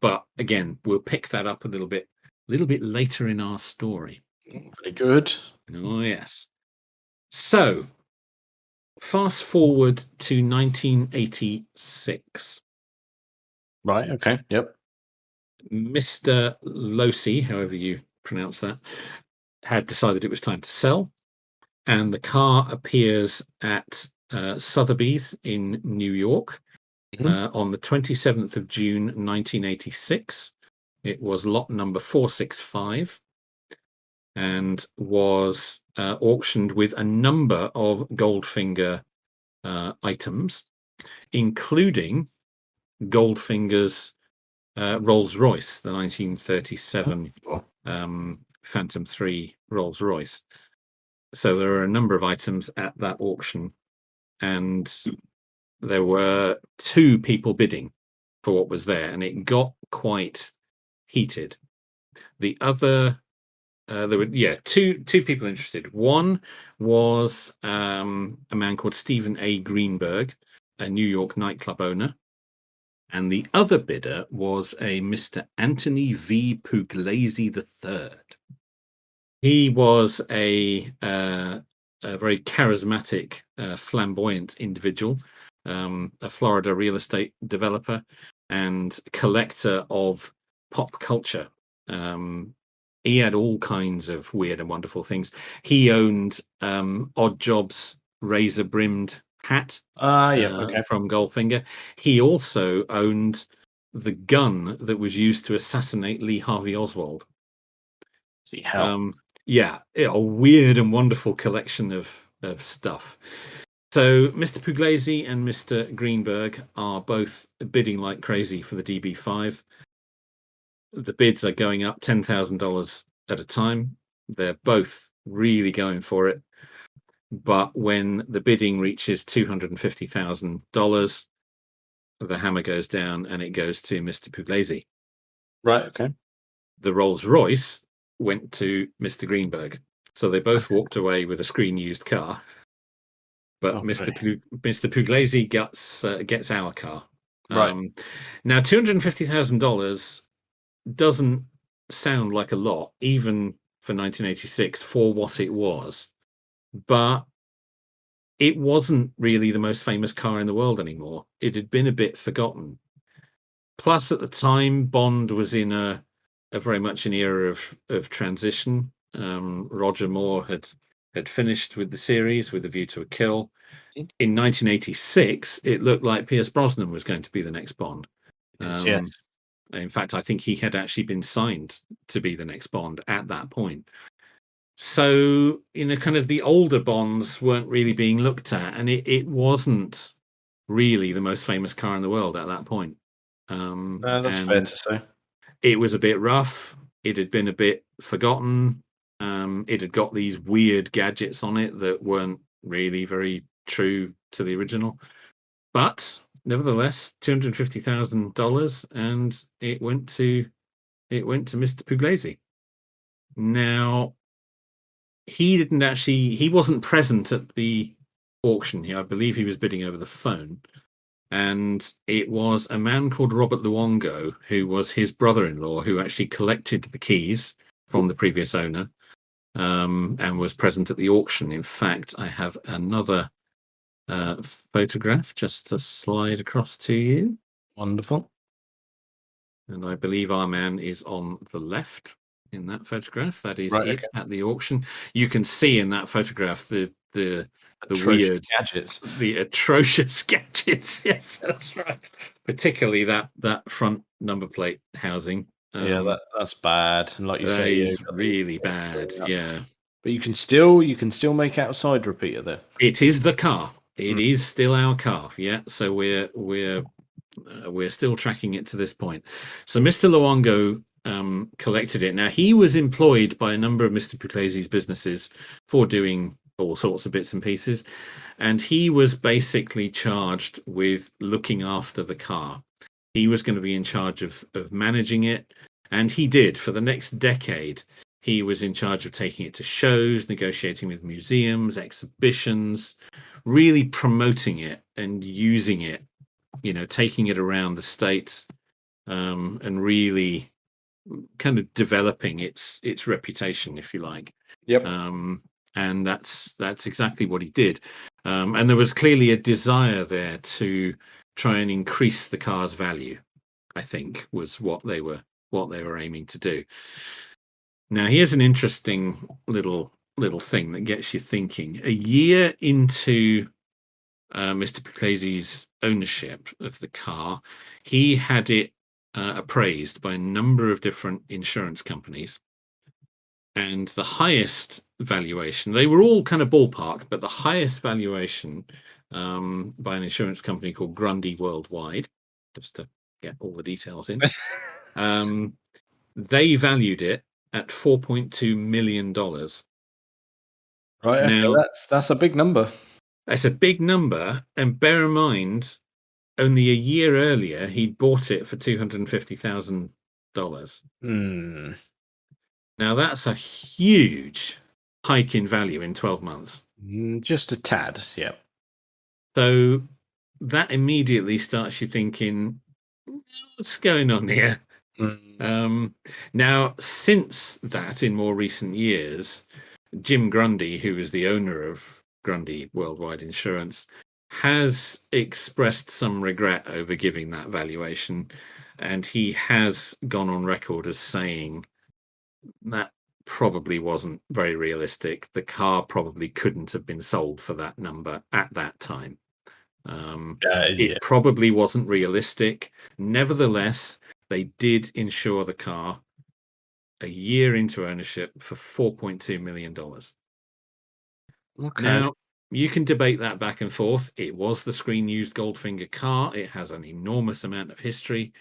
but again, we'll pick that up a little bit later in our story. Pretty good. Oh yes. So fast forward to 1986. Right. Okay. Yep. Mr. Losee, however you pronounce that, had decided it was time to sell, and the car appears at Sotheby's in New York on the 27th of June 1986. It was lot number 465 and was auctioned with a number of Goldfinger items, including Goldfinger's Rolls-Royce, the 1937 Phantom 3 Rolls-Royce. So there are a number of items at that auction, and there were two people bidding for what was there, and it got quite heated. The other, there were two people interested. One was a man called Stephen A. Greenberg, a New York nightclub owner, And the other bidder was a Mr. Anthony V. Pugliese III. He was a very charismatic, flamboyant individual, a Florida real estate developer and collector of pop culture. He had all kinds of weird and wonderful things. He owned Odd Jobs razor-brimmed hat Okay. from Goldfinger. He also owned the gun that was used to assassinate Lee Harvey Oswald. See how. Yeah, a weird and wonderful collection of stuff. So Mr. Pugliese and Mr. Greenberg are both bidding like crazy for the DB5. The bids are going up $10,000 at a time. They're both really going for it. But when the bidding reaches $250,000, the hammer goes down and it goes to Mr. Pugliese. Right. Okay. The Rolls Royce went to Mr. Greenberg. So they both walked away with a screen used car. But Mr. Pugliese gets our car. Right. Now, $250,000 doesn't sound like a lot, even for 1986, for what it was. But it wasn't really the most famous car in the world anymore. It had been a bit forgotten. Plus, at the time, Bond was in a very much an era of transition. Roger Moore had finished with the series with A View to a Kill. In 1986, it looked like Pierce Brosnan was going to be the next Bond. Yes. In fact, I think he had actually been signed to be the next Bond at that point. So, kind of the older Bonds weren't really being looked at, and it wasn't really the most famous car in the world at that point. That's fair to say. It was a bit rough. It had been a bit forgotten. It had got these weird gadgets on it that weren't really very true to the original. But nevertheless, $250,000, and it went to Mr. Pugliese. Now, he wasn't present at the auction here. I believe he was bidding over the phone. And it was a man called Robert Luongo, who was his brother-in-law, who actually collected the keys from the previous owner, and was present at the auction. In fact, I have another photograph just to slide across to you. Wonderful. And I believe our man is on the left in that photograph. That is Right, it at the auction. You can see in that photograph the weird gadgets, the atrocious gadgets. Yes, that's right. Particularly that front number plate housing. That's bad. And like you That say, is really bad. Yeah, but you can still make out a side repeater there. it is the car. It is still our car. Yeah, so we're still tracking it to this point. So Mr. Luongo collected it. Now he was employed by a number of Mr. Pugliese's businesses for doing all sorts of bits and pieces, and he was basically charged with looking after the car. He was going to be in charge of managing it, and he did for the next decade. He was in charge of taking it to shows, negotiating with museums, exhibitions, really promoting it and using it, taking it around the States, and really kind of developing its reputation, if you like. Yep. And that's exactly what he did. And there was clearly a desire there to try and increase the car's value, I think, was what they were aiming to do. Now, here's an interesting little thing that gets you thinking. A year into Mr. Pugliese's ownership of the car, he had it appraised by a number of different insurance companies. And the highest valuation, they were all kind of ballpark, but the highest valuation by an insurance company called Grundy Worldwide, just to get all the details in, they valued it at $4.2 million. Right. Now, Okay, that's a big number. That's a big number, and bear in mind, only a year earlier he'd bought it for $250,000. Now that's a huge hike in value in 12 months. Just a tad, yeah. So that immediately starts you thinking, What's going on here? Mm. Now, since that, in more recent years, Jim Grundy, who is the owner of Grundy Worldwide Insurance, has expressed some regret over giving that valuation. And he has gone on record as saying that probably wasn't very realistic. The car probably couldn't have been sold for that number at that time. Yeah. It probably wasn't realistic. Nevertheless, they did insure the car a year into ownership for $4.2 million. Okay. Now, you can debate that back and forth. It was the screen used Goldfinger car. It has an enormous amount of history,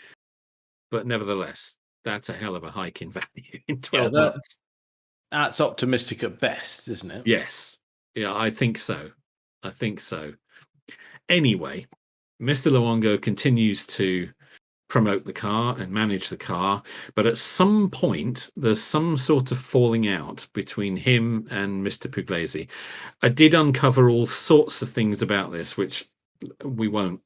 but nevertheless, that's a hell of a hike in value in Yeah, 12 months. that's optimistic at best, isn't it? Yes. Yeah, I think so. I think so. Anyway, Mr. Luongo continues to promote the car and manage the car, but at some point there's some sort of falling out between him and Mr. Puglisi. I did uncover all sorts of things about this, which we won't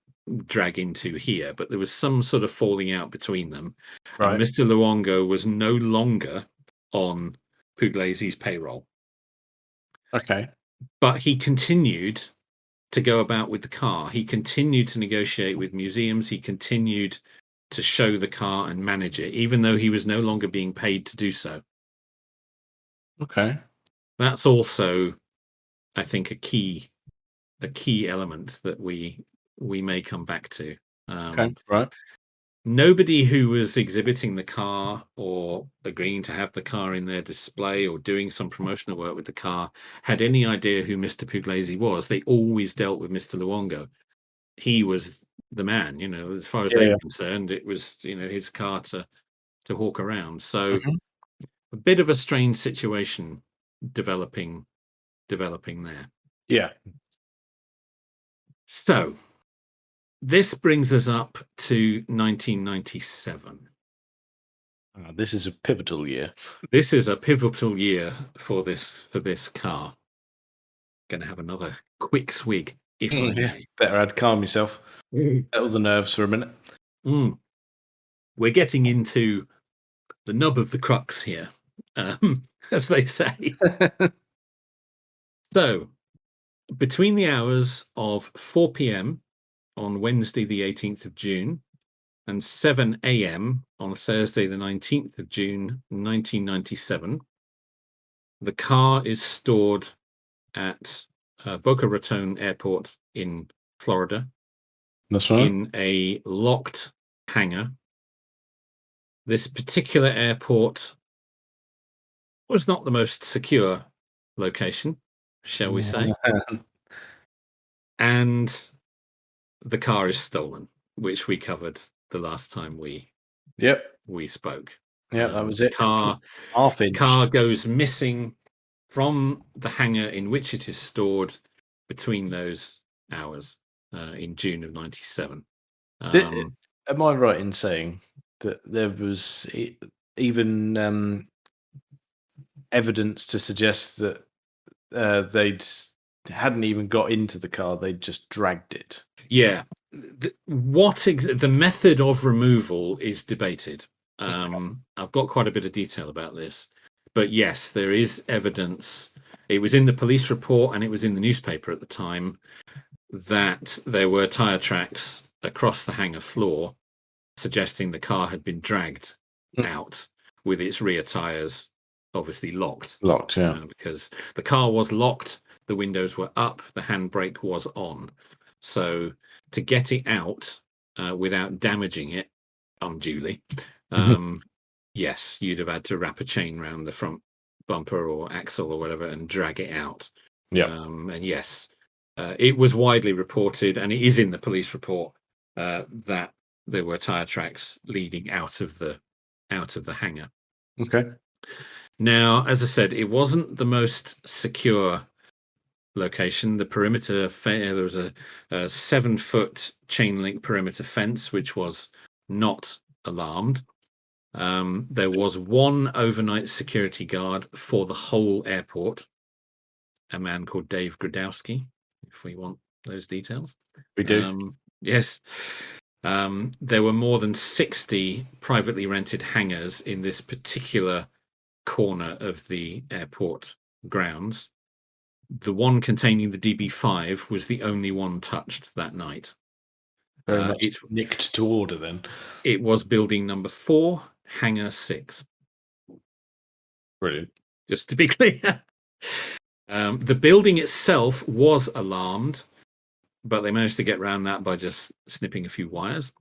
drag into here, but there was some sort of falling out between them, and Right. Mr. Luongo was no longer on Puglisi's payroll, Okay. but he continued to go about with the car. He continued to negotiate with museums. He continued to show the car and manage it, even though he was no longer being paid to do so. Okay. That's also, I think, a key element that we may come back to. Okay. Right. Nobody who was exhibiting the car or agreeing to have the car in their display or doing some promotional work with the car had any idea who Mr. Puglisi was. They always dealt with Mr. Luongo. He was the man, as far as they Yeah. were concerned, it was, his car to hawk around. So Mhm. a bit of a strange situation developing there. Yeah. So this brings us up to 1997. This is a pivotal year. This is a pivotal year for this car. Going to have another quick swig, if I Yeah. may. Better I'd calm yourself. Mm. Settle the nerves for a minute. Mm. We're getting into the nub of the crux here, as they say. So, between the hours of 4 p.m. on Wednesday, the 18th of June, and 7 a.m. on Thursday, the 19th of June, 1997, the car is stored at Boca Raton Airport in Florida That's right. in a locked hangar. This particular airport was not the most secure location, shall we say, and the car is stolen, which we covered the last time Yep. we spoke. Yeah, that was The it. car Half-inched. goes missing from the hangar in which it is stored between those hours in June of 97. Am I right in saying that there was even evidence to suggest that they'd hadn't even got into the car; they'd just dragged it? Yeah, the method of removal is debated. I've got quite a bit of detail about this, but yes, there is evidence. It was in the police report and it was in the newspaper at the time that there were tire tracks across the hangar floor, suggesting the car had been dragged out with its rear tires obviously locked. Locked, yeah. Because the car was locked, the windows were up, the handbrake was on. So to get it out without damaging it unduly, yes, you'd have had to wrap a chain around the front bumper or axle or whatever and drag it out. Yeah. And yes, it was widely reported, and it is in the police report that there were tire tracks leading out of the hangar. Okay. Now, as I said, it wasn't the most secure location. The perimeter, there was a 7-foot chain link perimeter fence, which was not alarmed. There was one overnight security guard for the whole airport, a man called Dave Gradowski, if we want those details. We do. Yes. There were more than 60 privately rented hangars in this particular corner of the airport grounds. The one containing the DB5 was the only one touched that night. Very much nicked to order then. It was building number 4, hangar 6. Brilliant. Just to be clear. The building itself was alarmed, but they managed to get around that by just snipping a few wires.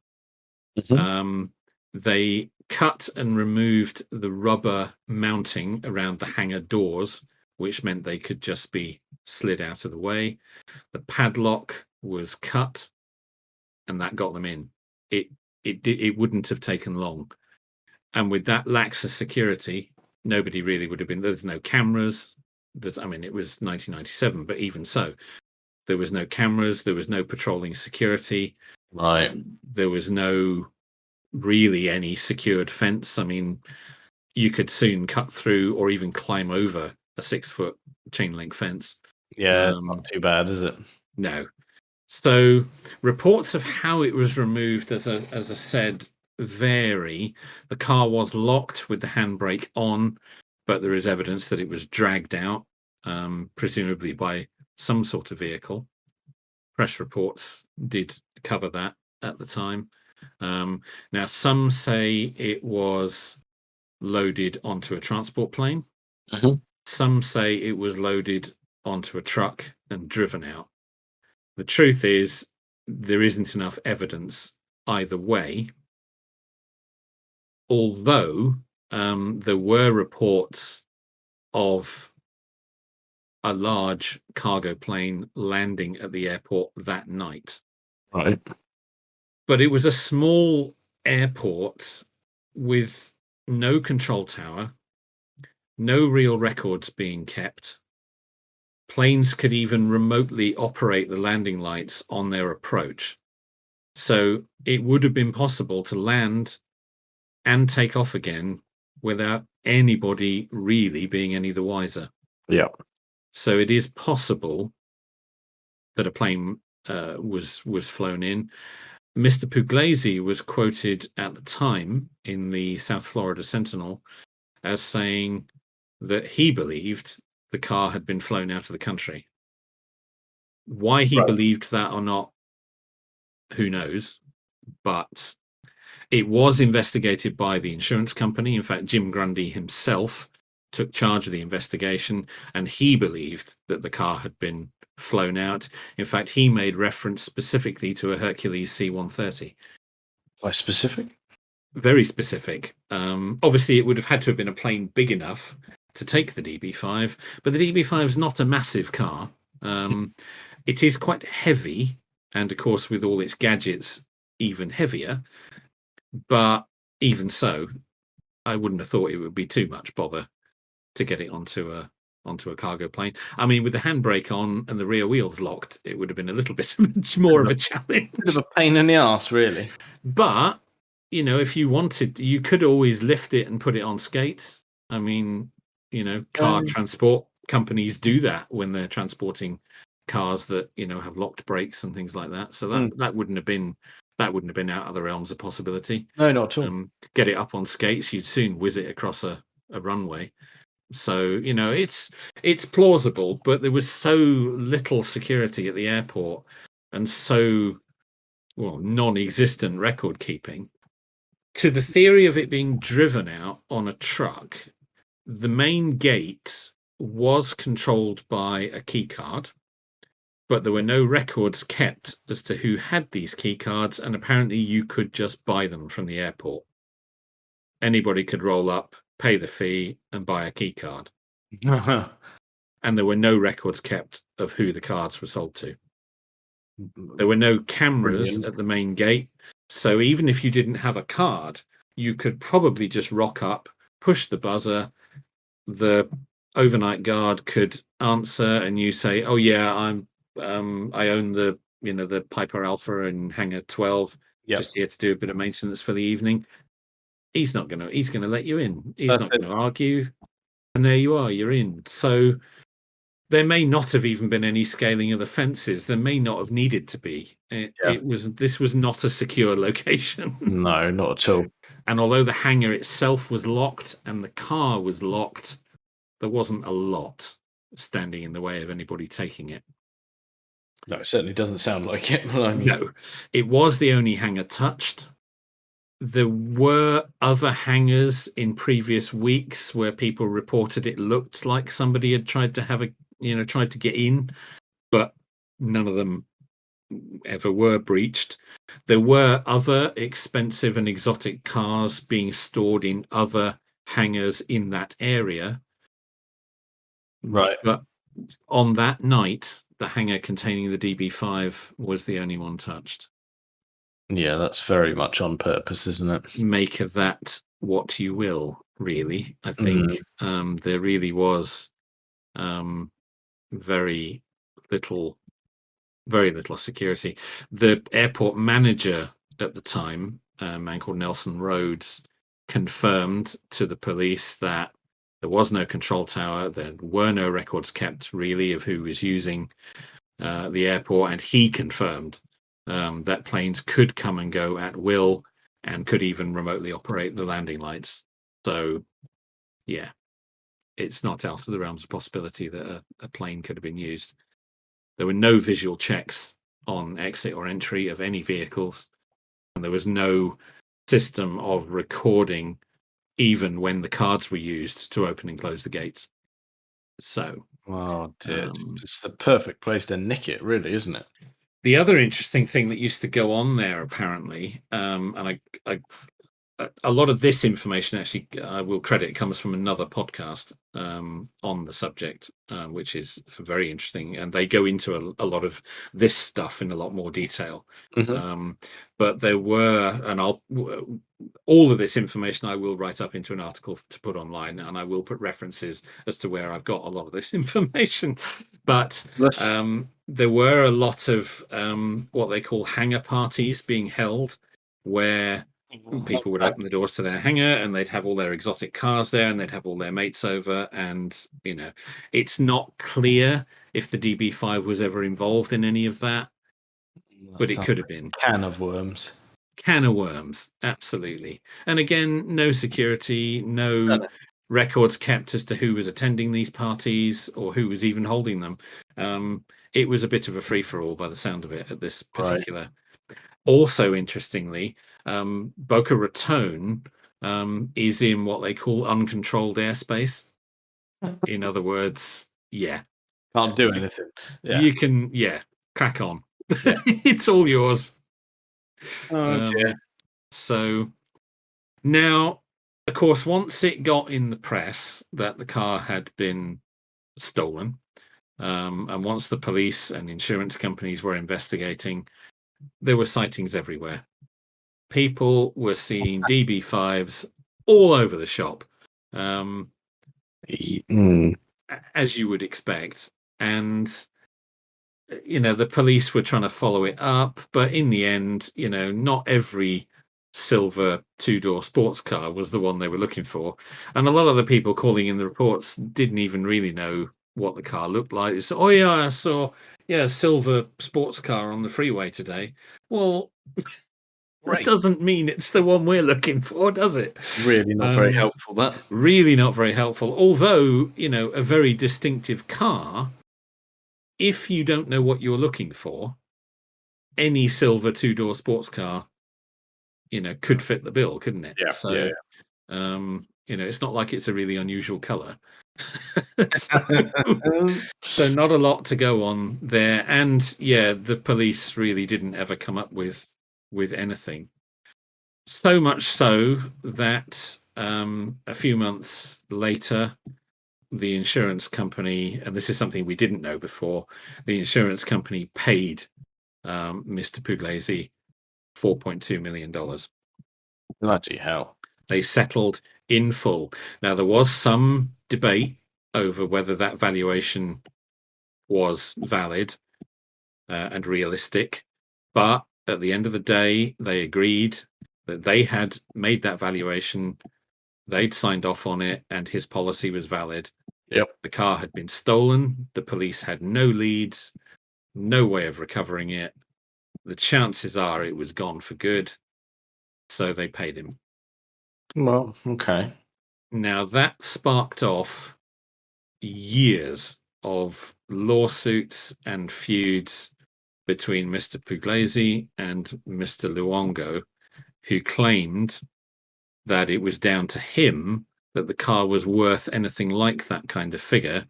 Mm-hmm. They cut and removed the rubber mounting around the hangar doors, which meant they could just be slid out of the way. The padlock was cut, and that got them in. It wouldn't have taken long. And with that lax of security, nobody really would have been. There's no cameras. It was 1997, but even so, there was no cameras. There was no patrolling security. Right. There was no really any secured fence. I mean, you could soon cut through or even climb over a 6-foot chain link fence. Yeah, it's not too bad, is it? No. So reports of how it was removed, as I said, vary. The car was locked with the handbrake on, but there is evidence that it was dragged out, presumably by some sort of vehicle. Press reports did cover that at the time. Now, some say it was loaded onto a transport plane. Mm-hmm. Some say it was loaded onto a truck and driven out. The truth is, there isn't enough evidence either way. Although there were reports of a large cargo plane landing at the airport that night. Right. But it was a small airport with no control tower, no real records being kept. Planes could even remotely operate the landing lights on their approach. So it would have been possible to land and take off again without anybody really being any the wiser. Yeah. So it is possible that a plane was flown in. Mr. Pugliese was quoted at the time in the South Florida Sentinel as saying that he believed the car had been flown out of the country. Why he believed that or not, who knows? But it was investigated by the insurance company. In fact, Jim Grundy himself took charge of the investigation, and he believed that the car had been flown out. In fact, he made reference specifically to a Hercules C-130. Why specific? Very specific. Obviously, it would have had to have been a plane big enough to take the DB5, but the DB5 is not a massive car. It is quite heavy, and of course, with all its gadgets, even heavier. But even so, I wouldn't have thought it would be too much bother to get it onto a cargo plane. I mean, with the handbrake on and the rear wheels locked, it would have been a little bit more of a challenge. Bit of a pain in the ass, really. But if you wanted, you could always lift it and put it on skates. I mean, car transport companies do that when they're transporting cars that have locked brakes and things like that. So that wouldn't have been out of the realms of possibility. No, not at all. Get it up on skates, you'd soon whiz it across a runway. So it's plausible, but there was so little security at the airport and so non-existent record keeping. To the theory of it being driven out on a truck, the main gate was controlled by a key card, but there were no records kept as to who had these key cards, and apparently you could just buy them from the airport. Anybody could roll up, pay the fee, and buy a key card. And there were no records kept of who the cards were sold to. There were no cameras at the main gate, so even if you didn't have a card, you could probably just rock up, push the buzzer, the overnight guard could answer, and you say, "Oh yeah, I own the Piper Alpha in Hangar 12. Just here to do a bit of maintenance for the evening." He's going to let you in. He's not going to argue. And there you are, you're in. So There may not have even been any scaling of the fences. There may not have needed to be. This was not a secure location. No, not at all. And although the hangar itself was locked and the car was locked, there wasn't a lot standing in the way of anybody taking it. No, it certainly doesn't sound like it. No, it was the only hangar touched. There were other hangars in previous weeks where people reported it looked like somebody had tried to get in, but none of them ever were breached. There were other expensive and exotic cars being stored in other hangars in that area. Right. But on that night, the hangar containing the DB5 was the only one touched. Yeah, that's very much on purpose, isn't it? Make of that what you will, really. I think there really was very little security. The airport manager at the time, a man called Nelson Rhodes, confirmed to the police that there was no control tower. There were no records kept really of who was using the airport, and he confirmed that planes could come and go at will and could even remotely operate the landing lights. So, yeah, it's not out of the realms of possibility that a plane could have been used. There were no visual checks on exit or entry of any vehicles, and there was no system of recording even when the cards were used to open and close the gates. So, oh dear, it's the perfect place to nick it, really, isn't it? the other interesting thing that used to go on there, apparently, and a lot of this information actually, I will credit, comes from another podcast on the subject, which is very interesting, and they go into a lot of this stuff in a lot more detail. But there were, and all of this information I will write up into an article to put online, and I will put references as to where I've got a lot of this information. But there were a lot of what they call hangar parties being held, where people would open the doors to their hangar and they'd have all their exotic cars there and they'd have all their mates over. And, it's not clear if the DB5 was ever involved in any of that, but it could have been. Can of worms. Can of worms, absolutely. And again, no security, no records kept as to who was attending these parties or who was even holding them. It was a bit of a free-for-all by the sound of it at this particular. Right. Also, interestingly, Boca Raton is in what they call uncontrolled airspace. In other words, can't do anything. You can, crack on. Yeah. It's all yours. Oh dear. So now, of course, once it got in the press that the car had been stolen, and once the police and insurance companies were investigating, there were sightings everywhere. People were seeing DB5s all over the shop, as you would expect. And, the police were trying to follow it up. But in the end, not every silver two-door sports car was the one they were looking for. And a lot of the people calling in the reports didn't even really know what the car looked like. It's, oh, yeah, I saw a silver sports car on the freeway today. Well, that doesn't mean it's the one we're looking for, does it? Really not very helpful, that. Really not very helpful. Although, a very distinctive car, if you don't know what you're looking for, any silver two-door sports car, could fit the bill, couldn't it? Yeah. So, it's not like it's a really unusual color. So not a lot to go on there. And the police really didn't ever come up with anything. So much so that a few months later, the insurance company, and this is something we didn't know before, the insurance company paid Mr. Pugliese $4.2 million. Bloody hell. They settled in full. Now, there was some debate over whether that valuation was valid and realistic, but at the end of the day, they agreed that they had made that valuation, they'd signed off on it, and his policy was valid. Yep. The car had been stolen. The police had no leads, no way of recovering it. The chances are it was gone for good. So they paid him. Well, okay. Now that sparked off years of lawsuits and feuds between Mr. Pugliese and Mr. Luongo, who claimed that it was down to him that the car was worth anything like that kind of figure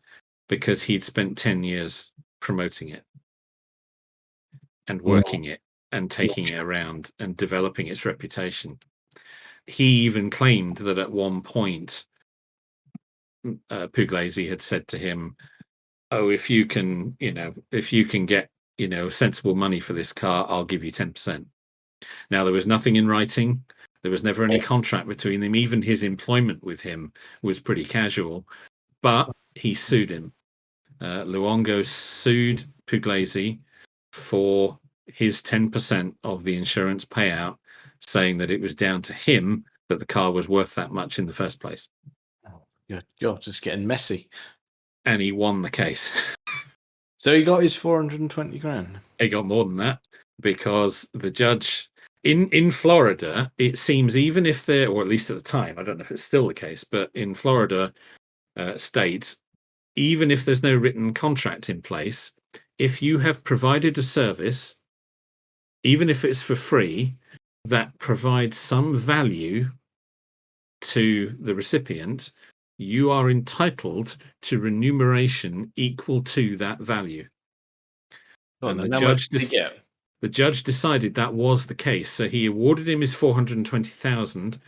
because he'd spent 10 years promoting it and working it and taking it around and developing its reputation. He even claimed that at one point, Pugliese had said to him, "Oh, if you can get, sensible money for this car, I'll give you 10%." Now, there was nothing in writing. There was never any contract between them. Even his employment with him was pretty casual, but he sued him. Luongo sued Pugliese for his 10% of the insurance payout, saying that it was down to him that the car was worth that much in the first place. You're just getting messy. And he won the case. So he got his 420 grand. He got more than that because the judge in Florida, it seems, even if they're, or at least at the time, I don't know if it's still the case, but in Florida state, even if there's no written contract in place, if you have provided a service, even if it's for free, that provides some value to the recipient, you are entitled to remuneration equal to that value. And the judge decided that was the case, so he awarded him his 420,000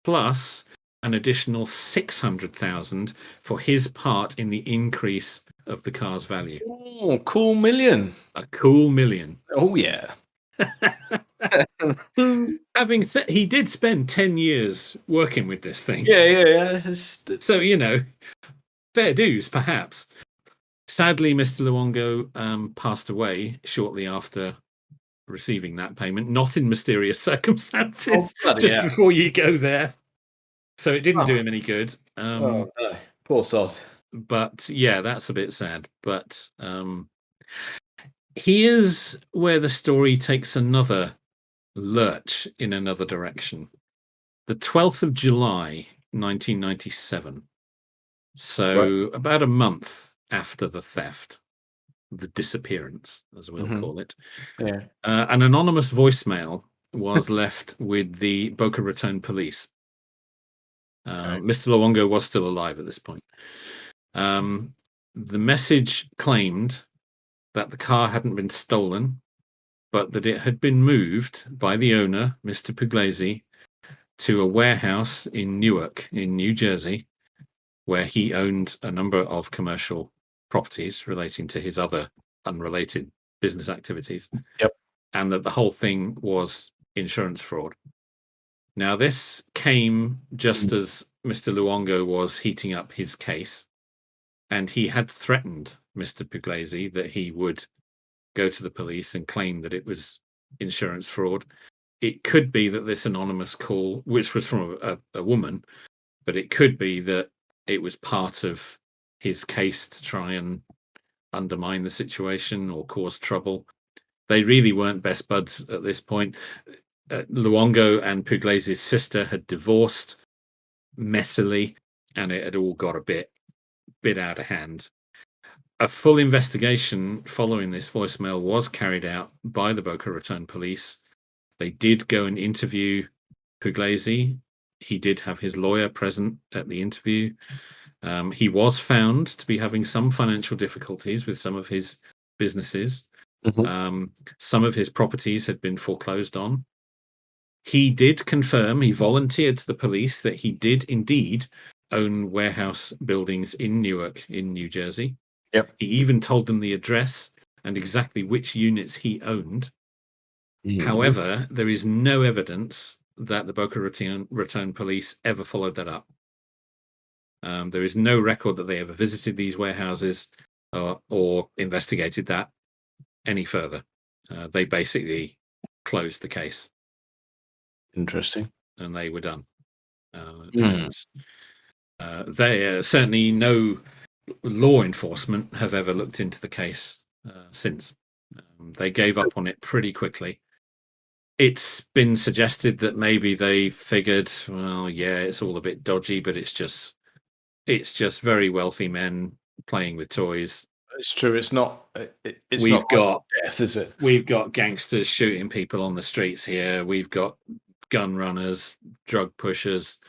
plus an additional 600,000 for his part in the increase of the car's value. Oh, cool million! A cool million. Oh yeah. Having said, he did spend 10 years working with this thing. Yeah. So, fair dues, perhaps. Sadly, Mr. Luongo passed away shortly after receiving that payment, not in mysterious circumstances, just before you go there. So it didn't do him any good. No. Poor sod. But yeah, that's a bit sad. But here's where the story takes another lurch in another direction. The 12th of July, 1997. So about a month after the theft, the disappearance, as we'll call it. Yeah. An anonymous voicemail was left with the Boca Raton police. Mr. Luongo was still alive at this point. The message claimed that the car hadn't been stolen, but that it had been moved by the owner, Mr. Pugliese, to a warehouse in Newark, in New Jersey, where he owned a number of commercial properties relating to his other unrelated business activities. Yep. And that the whole thing was insurance fraud. Now, this came just as Mr. Luongo was heating up his case, and he had threatened Mr. Pugliese that he would go to the police and claim that it was insurance fraud. It could be that this anonymous call, which was from a woman, but it could be that it was part of his case to try and undermine the situation or cause trouble. They really weren't best buds at this point. Luongo and Pugliese's sister had divorced messily, and it had all got a bit out of hand. A full investigation following this voicemail was carried out by the Boca Raton police. They did go and interview Pugliese. He did have his lawyer present at the interview. He was found to be having some financial difficulties with some of his businesses. Some of his properties had been foreclosed on. He did confirm, he volunteered to the police that he did indeed own warehouse buildings in Newark, in New Jersey. Yep. He even told them the address and exactly which units he owned. However, there is no evidence that the Boca Raton police ever followed that up. There is no record that they ever visited these warehouses or investigated that any further. They basically closed the case. Interesting. And they were done. And there certainly no law enforcement have ever looked into the case since. They gave up on it pretty quickly. It's been suggested that maybe they figured, well, yeah, it's all a bit dodgy, but it's just very wealthy men playing with toys. It's true. It's not. It's We've not got death, is it? we've got gangsters shooting people on the streets here. We've got gun runners, drug pushers.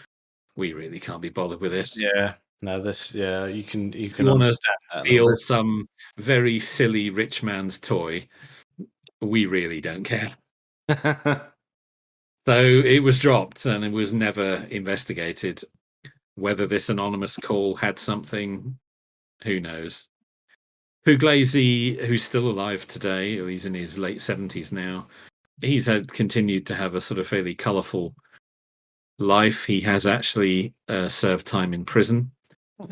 We really can't be bothered with this. Yeah. No, this. Yeah, you can You want to understand that a little steal bit. some very silly rich man's toy. We really don't care. So it was dropped and it was never investigated. Whether this anonymous call had something, who knows? Puglisi, who's still alive today, he's in his late 70s now, he's continued to have a sort of fairly colourful life. He has actually served time in prison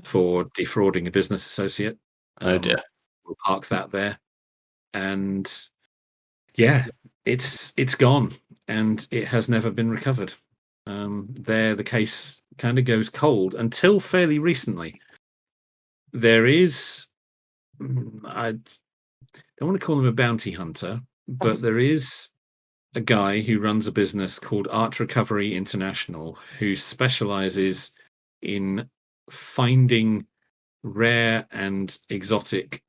for defrauding a business associate. Oh dear. We'll park that there. And yeah, it's gone and it has never been recovered. There, the case kind of goes cold until fairly recently. There is, I don't want to call him a bounty hunter, but there is a guy who runs a business called Art Recovery International who specializes in finding rare and exotic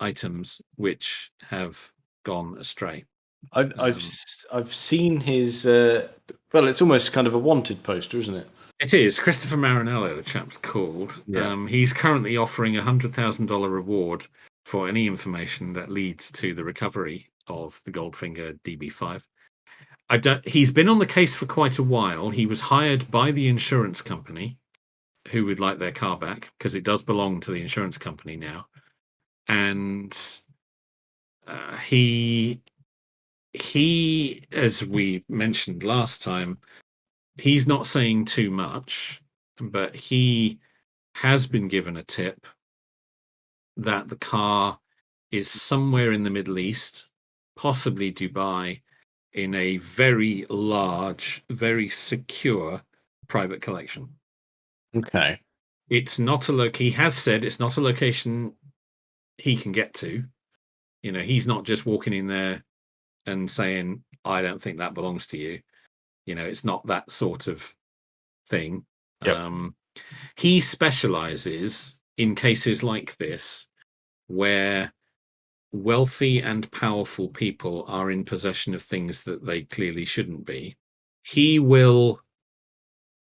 items which have gone astray. I've seen his. Well, it's almost kind of a wanted poster, isn't it? It is Christopher Marinello, the chap's called. Yeah. He's currently offering $100,000 reward for any information that leads to the recovery of the Goldfinger DB5. He's been on the case for quite a while. He was hired by the insurance company who would like their car back because it does belong to the insurance company now. And he, as we mentioned last time, he's not saying too much, but he has been given a tip that the car is somewhere in the Middle East, possibly Dubai, in a very large, very secure private collection. Okay. It's not he has said it's not a location he can get to. You know, he's not just walking in there and saying, I don't think that belongs to you. You know, it's not that sort of thing. Yep. He specializes in cases like this where wealthy and powerful people are in possession of things that they clearly shouldn't be. He will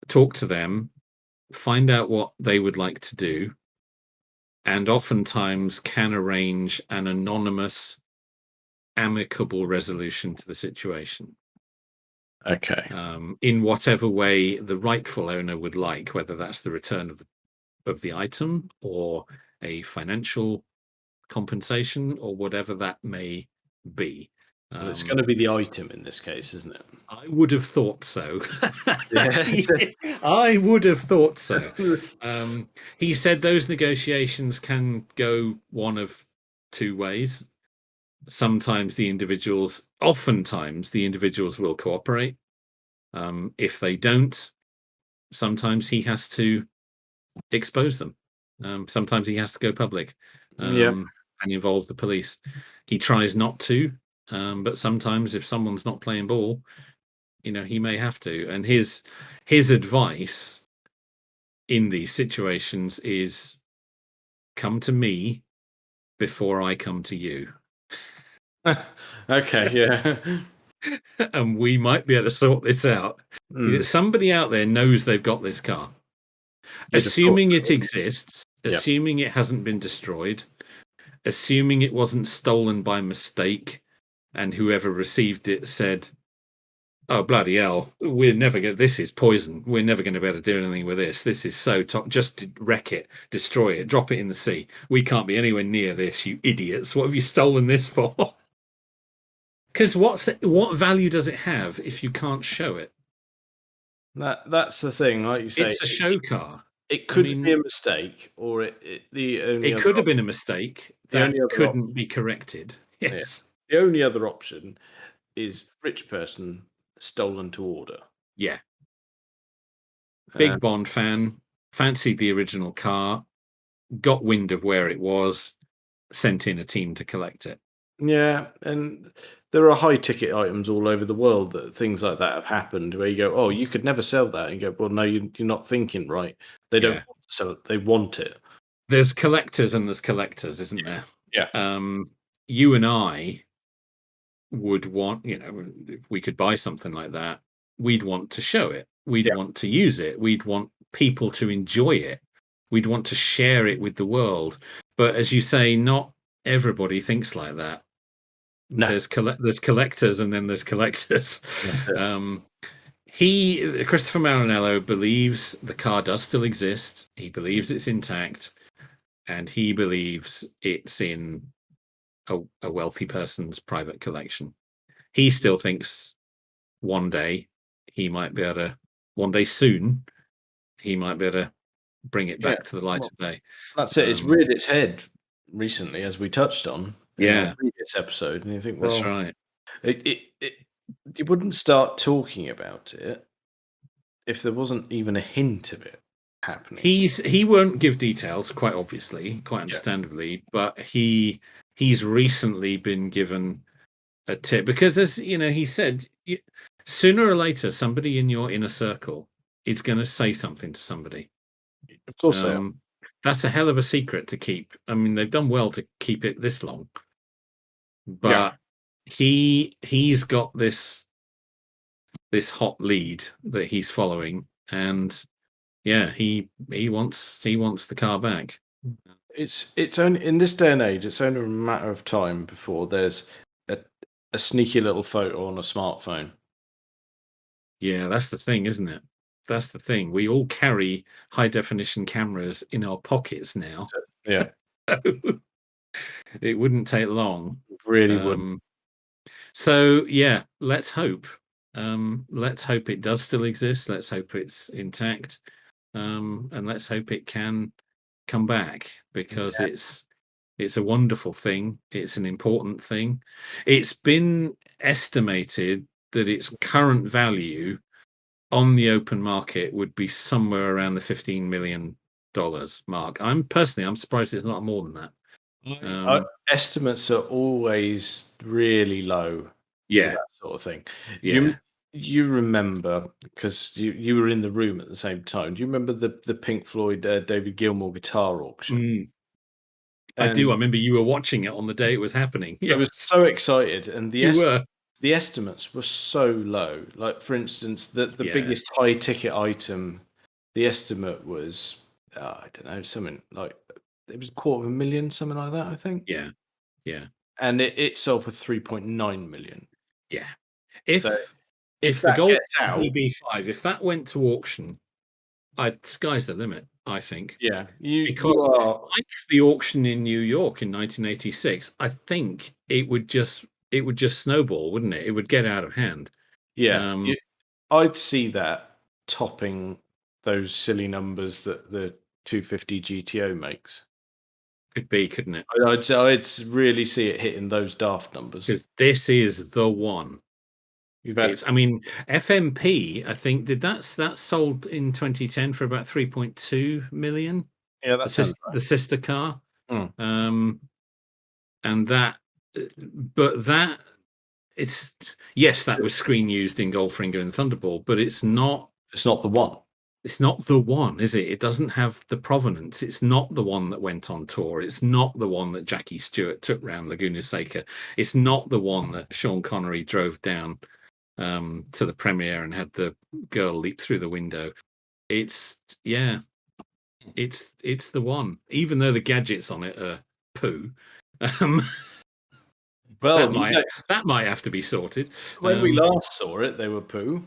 talk to them, find out what they would like to do, and oftentimes can arrange an anonymous, amicable resolution to the situation. Okay. In whatever way the rightful owner would like, whether that's the return of the item or a financial compensation or whatever that may be. Well, it's going to be the item in this case, isn't it? I would have thought so. Yeah. I would have thought so. He said those negotiations can go one of two ways. Oftentimes the individuals will cooperate. If they don't, sometimes he has to expose them. Sometimes he has to go public and involve the police. He tries not to, but sometimes if someone's not playing ball, you know, he may have to. And his advice in these situations is come to me before I come to you. Okay, yeah. And we might be able to sort this out. Somebody out there knows they've got this car. Assuming it exists, assuming it hasn't been destroyed, assuming it wasn't stolen by mistake, and whoever received it said, oh, bloody hell, this is poison. We're never going to be able to do anything with this. This is so top. Just wreck it, destroy it, drop it in the sea. We can't be anywhere near this, you idiots. What have you stolen this for? Because what value does it have if you can't show it? That's the thing, like you say. It's a show car. It could be a mistake, or it could have been a mistake that couldn't be corrected. Yes. The only other option is rich person stolen to order. Yeah. Big Bond fan, fancied the original car, got wind of where it was, sent in a team to collect it. Yeah, and there are high ticket items all over the world that things like that have happened where you go, oh, you could never sell that. And you go, well, no, you're not thinking right. They don't Yeah. want to sell it, they want it. There's collectors and there's collectors, isn't there? Yeah. You and I would want, if we could buy something like that, we'd want to show it. We'd Yeah. want to use it. We'd want people to enjoy it. We'd want to share it with the world. But as you say, not everybody thinks like that. No. There's collectors and then there's collectors. Christopher Maranello believes the car does still exist. He believes it's intact, and he believes it's in a wealthy person's private collection. He still thinks one day soon, he might be able to bring it back to the light of day. That's it. It's reared its head recently, as we touched on in our previous episode, and you think, well, that's right. You wouldn't start talking about it if there wasn't even a hint of it happening. He won't give details, quite obviously, quite understandably, but he's recently been given a tip because, as you know, he said, sooner or later somebody in your inner circle is going to say something to somebody. Of course they are. That's a hell of a secret to keep. I mean, they've done well to keep it this long, but he's got this hot lead that he's following, and he wants the car back. It's only in this day and age, it's only a matter of time before there's a sneaky little photo on a smartphone. Yeah, that's the thing, isn't it? That's the thing. We all carry high definition cameras in our pockets now. Yeah. It wouldn't take long. Really wouldn't. So yeah, let's hope. Let's hope it does still exist. Let's hope it's intact. And let's hope it can come back, because it's a wonderful thing. It's an important thing. It's been estimated that its current value on the open market would be somewhere around the $15 million mark. I'm surprised it's not more than that. Estimates are always really low for that sort of thing. You remember, because you were in the room at the same time, do you remember the Pink Floyd David Gilmour guitar auction? I do. I remember you were watching it on the day it was happening. I was so excited, and the estimates were so low. Like, for instance, the biggest high ticket item, the estimate was I don't know, something like it was $250,000, something like that, I think. Yeah. And it sold for 3.9 million. Yeah. If the Golf gets out, DB5, if that went to auction, sky's the limit, I think. Yeah, because like the auction in New York in 1986, I think it would just snowball, wouldn't it? It would get out of hand. Yeah, I'd see that topping those silly numbers that the 250 GTO makes. Could be, couldn't it? I'd really see it hitting those daft numbers. Because this is the one. I mean, FMP, I think, that sold in 2010 for about 3.2 million. Yeah, that's the sister car. Mm. And that, but that, it's, yes, that was screen used in Goldfinger and Thunderball, but it's not the one. It's not the one, is it? It doesn't have the provenance. It's not the one that went on tour. It's not the one that Jackie Stewart took round Laguna Seca. It's not the one that Sean Connery drove down to the premiere and had the girl leap through the window. It's the one, even though the gadgets on it are poo. Well, that might have to be sorted. When we last saw it, they were poo.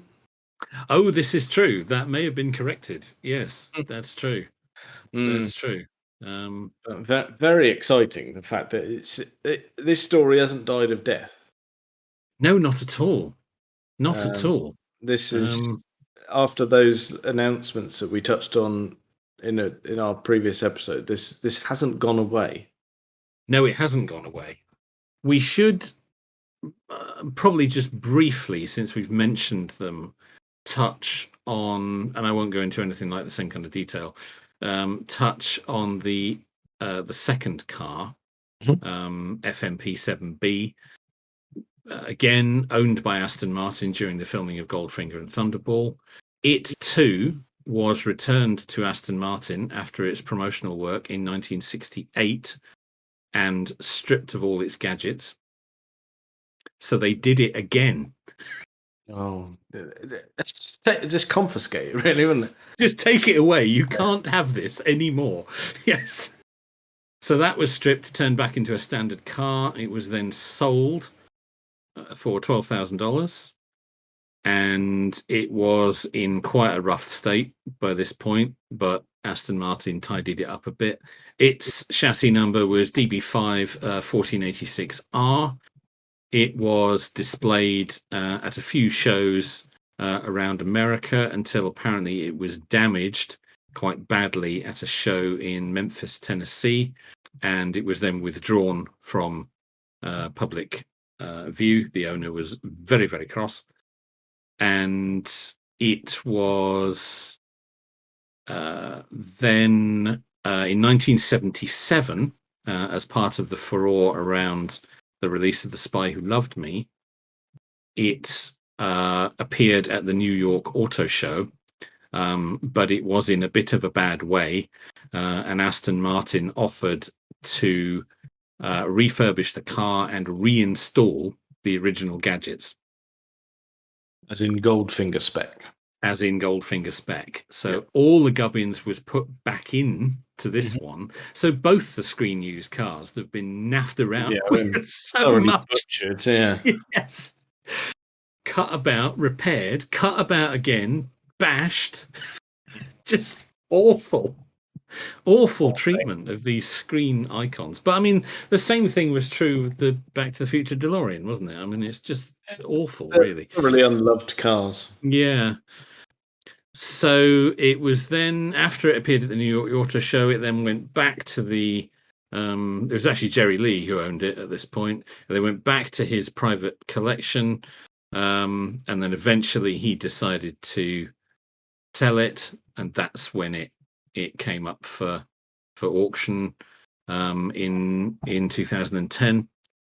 Oh, this is true. That may have been corrected. Yes, that's true. That's true. Very exciting, the fact that this story hasn't died of death. No, not at all. Not at all. This is after those announcements that we touched on in our previous episode. This hasn't gone away. No, it hasn't gone away. We should probably just briefly, since we've mentioned them, touch on, and I won't go into anything like the same kind of detail, touch on the the second car, FMP7B, again owned by Aston Martin during the filming of Goldfinger and Thunderball. It too was returned to Aston Martin after its promotional work in 1968 and stripped of all its gadgets. So they did it again. Oh, just confiscate it, really, wouldn't it? Just take it away. You can't have this anymore. Yes. So that was stripped, turned back into a standard car. It was then sold for $12,000. And it was in quite a rough state by this point, but Aston Martin tidied it up a bit. Its chassis number was DB5 1486R. It was displayed at a few shows around America until apparently it was damaged quite badly at a show in Memphis, Tennessee, and it was then withdrawn from public view. The owner was very, very cross. And it was then in 1977, as part of the furore around the release of The Spy Who Loved Me, it appeared at the New York Auto Show, but it was in a bit of a bad way, and Aston Martin offered to refurbish the car and reinstall the original gadgets. As in Goldfinger spec. As in Goldfinger spec. So all the gubbins was put back in to this one. So both the screen used cars that have been naffed around with so much. Butchered, Yes. Cut about, repaired, cut about again, bashed. Just awful. Awful treatment of these screen icons. But I mean, the same thing was true with the Back to the Future DeLorean, wasn't it? I mean, it's just awful, really. Really unloved cars. Yeah. So it was then, after it appeared at the New York Auto Show, it then went back to the it was actually Jerry Lee who owned it at this point. They went back to his private collection, and then eventually he decided to sell it, and that's when it came up for auction in 2010,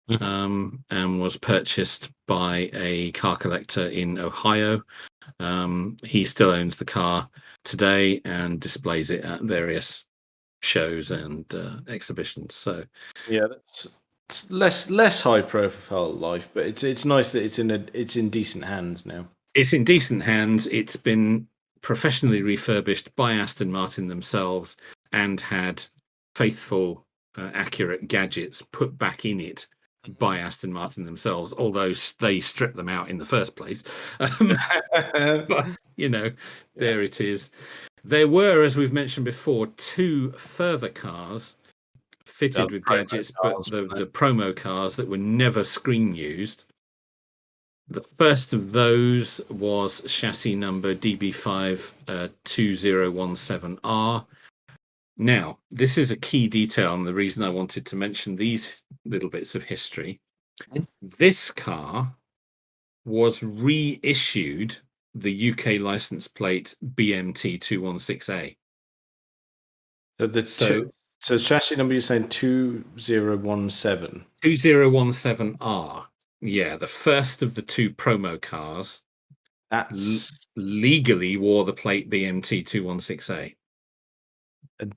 and was purchased by a car collector in Ohio. He still owns the car today and displays it at various shows and exhibitions. So yeah, it's less high profile life, but it's nice that it's in decent hands now. It's in decent hands. It's been professionally refurbished by Aston Martin themselves and had faithful, accurate gadgets put back in it by Aston Martin themselves, although they stripped them out in the first place. But, there it is. There were, as we've mentioned before, 2 further cars fitted with gadgets, but the promo cars that were never screen used. The first of those was chassis number DB5 2017R. Now, this is a key detail, and the reason I wanted to mention these little bits of history. This car was reissued the UK license plate BMT216A. So chassis number, you're saying 2017? 2017R. Yeah, the first of the 2 promo cars legally wore the plate BMT216A.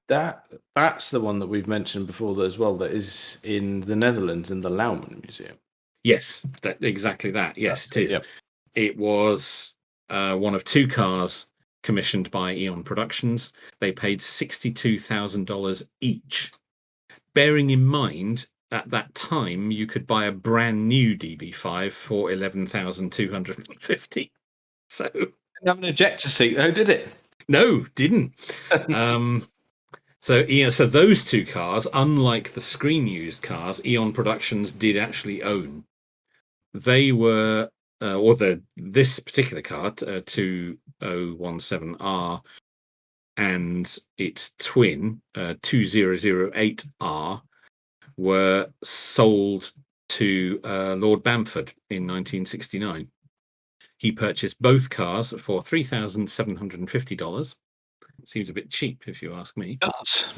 That's the one that we've mentioned before as well, that is in the Netherlands in the Lauman Museum. Yes, exactly that. Yes, it is. Yep. It was one of 2 cars commissioned by Eon Productions. They paid $62,000 each. Bearing in mind, at that time, you could buy a brand new DB5 for $11,250. So didn't have an ejector seat, though, did it? No, didn't. So those 2 cars, unlike the screen used cars, Eon Productions did actually own. They were, this particular car, 2017R, and its twin, 2008R, were sold to Lord Bamford in 1969. He purchased both cars for $3,750. Seems a bit cheap, if you ask me. Yes.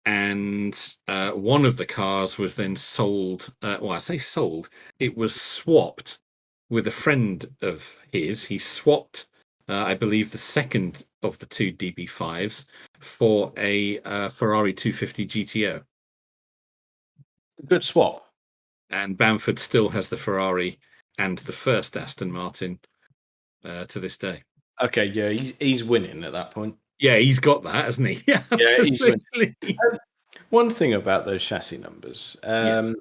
and one of the cars was then sold. Well, I say sold. It was swapped with a friend of his. He swapped, I believe, the second of the two DB5s for a Ferrari 250 GTO. Good swap. And Bamford still has the Ferrari and the first Aston Martin to this day. Okay, yeah, he's winning at that point. Yeah, he's got that, hasn't he? Yeah, he's winning. absolutely. One thing about those chassis numbers, Yes.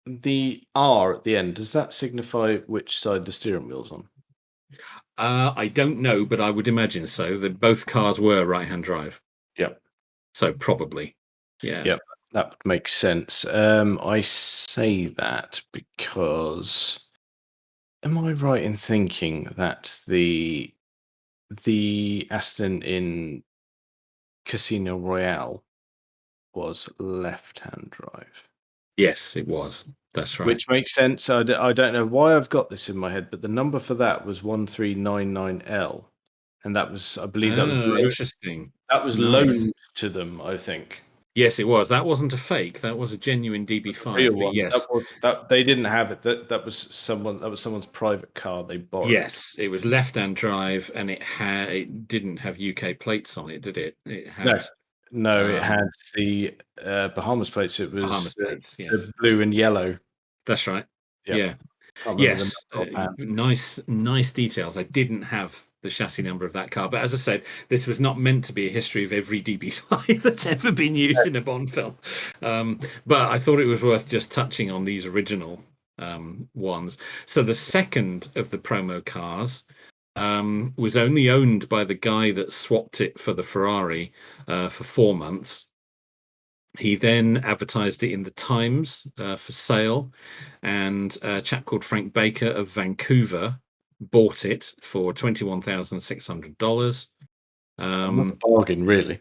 the R at the end, does that signify which side the steering wheel's on? I don't know, but I would imagine so. That both cars were right-hand drive. Yep. So probably, yeah. Yep, that makes sense. I say that because, am I right in thinking that the Aston in Casino Royale was left-hand drive? Yes, it was. That's right. Which makes sense. I don't know why I've got this in my head, but the number for that was 1399L, and that was, I believe, Oh, interesting. that was loaned Nice. to them, I think. Yes, it was. That wasn't a fake. That was a genuine DB5. Real But one. yes, That they didn't have it. That was someone's private car they borrowed. yes, it was left-hand drive, and it didn't have UK plates on it, did it? It had No, it had the Bahamas plates. It was Bahamas plates. the Yes, blue and yellow. that's right. Yep. Yeah. Can't remember the Yes, number offhand. nice details. I didn't have the chassis number of that car, but as I said, this was not meant to be a history of every DB5 that's ever been used in a Bond film. But I thought it was worth just touching on these original ones. So the second of the promo cars was only owned by the guy that swapped it for the Ferrari for 4 months. He then advertised it in the Times for sale, and a chap called Frank Baker of Vancouver bought it for $21,600. What a bargain, really.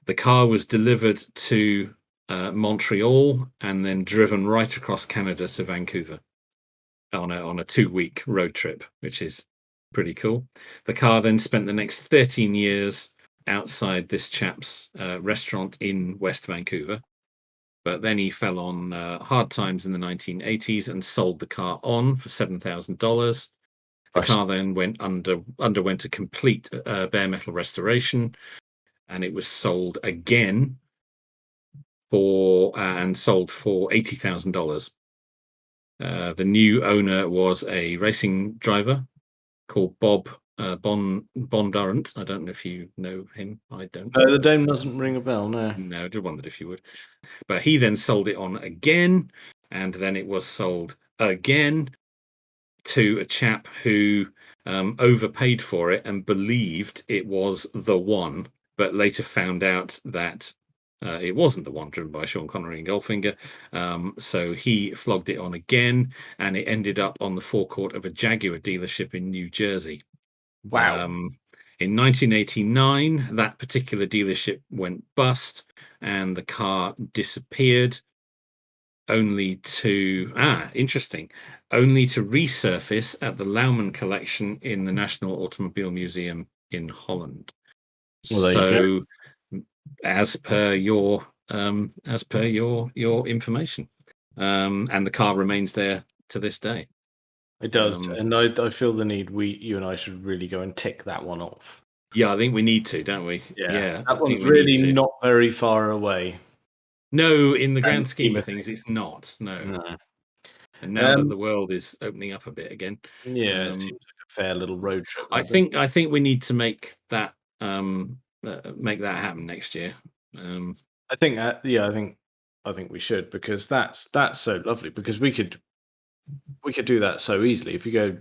The car was delivered to Montreal and then driven right across Canada to Vancouver on a 2-week road trip, which is pretty cool. The car then spent the next 13 years outside this chap's restaurant in West Vancouver. But then he fell on hard times in the 1980s and sold the car on for $7,000. The car then underwent a complete bare metal restoration, and it was sold again for $80,000. The new owner was a racing driver called Bob Bondurant. I don't know if you know him. I don't. The name doesn't ring a bell. No. No, I just wondered if you would. But he then sold it on again, and then it was sold again to a chap who overpaid for it and believed it was the one, but later found out that it wasn't the one, driven by Sean Connery and Goldfinger. So he flogged it on again, and it ended up on the forecourt of a Jaguar dealership in New Jersey. Wow. In 1989, that particular dealership went bust and the car disappeared, only to resurface at the Lauman collection in the National Automobile Museum in Holland. Well, there you So, as per your information, and the car remains there to this day. It does, and I feel the need. You and I should really go and tick that one off. Yeah, I think we need to, don't we? Yeah, that one's really not very far away. No, in the grand scheme of things, it's not. No. And now that the world is opening up a bit again, it seems like a fair little road trip. I think we need to make that happen next year. I think, I think we should, because that's so lovely. Because we could do that so easily. If you go,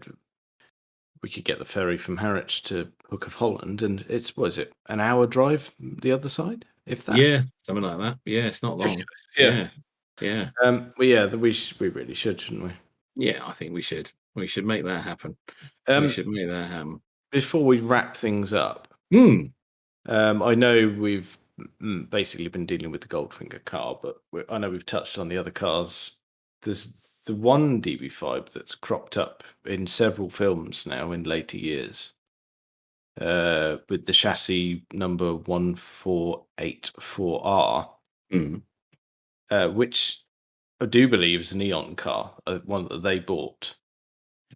we could get the ferry from Harwich to Hook of Holland, and it's, what is it, an hour drive the other side, if that? Yeah, something like that. Yeah, it's not long. Yeah. Well, yeah, we really should, shouldn't we? Yeah, I think we should. We should make that happen. We should make that happen. Before we wrap things up, I know we've basically been dealing with the Goldfinger car, but I know we've touched on the other cars. There's the one DB5 that's cropped up in several films now in later years, with the chassis number 1484R. which I do believe is an Eon car, one that they bought.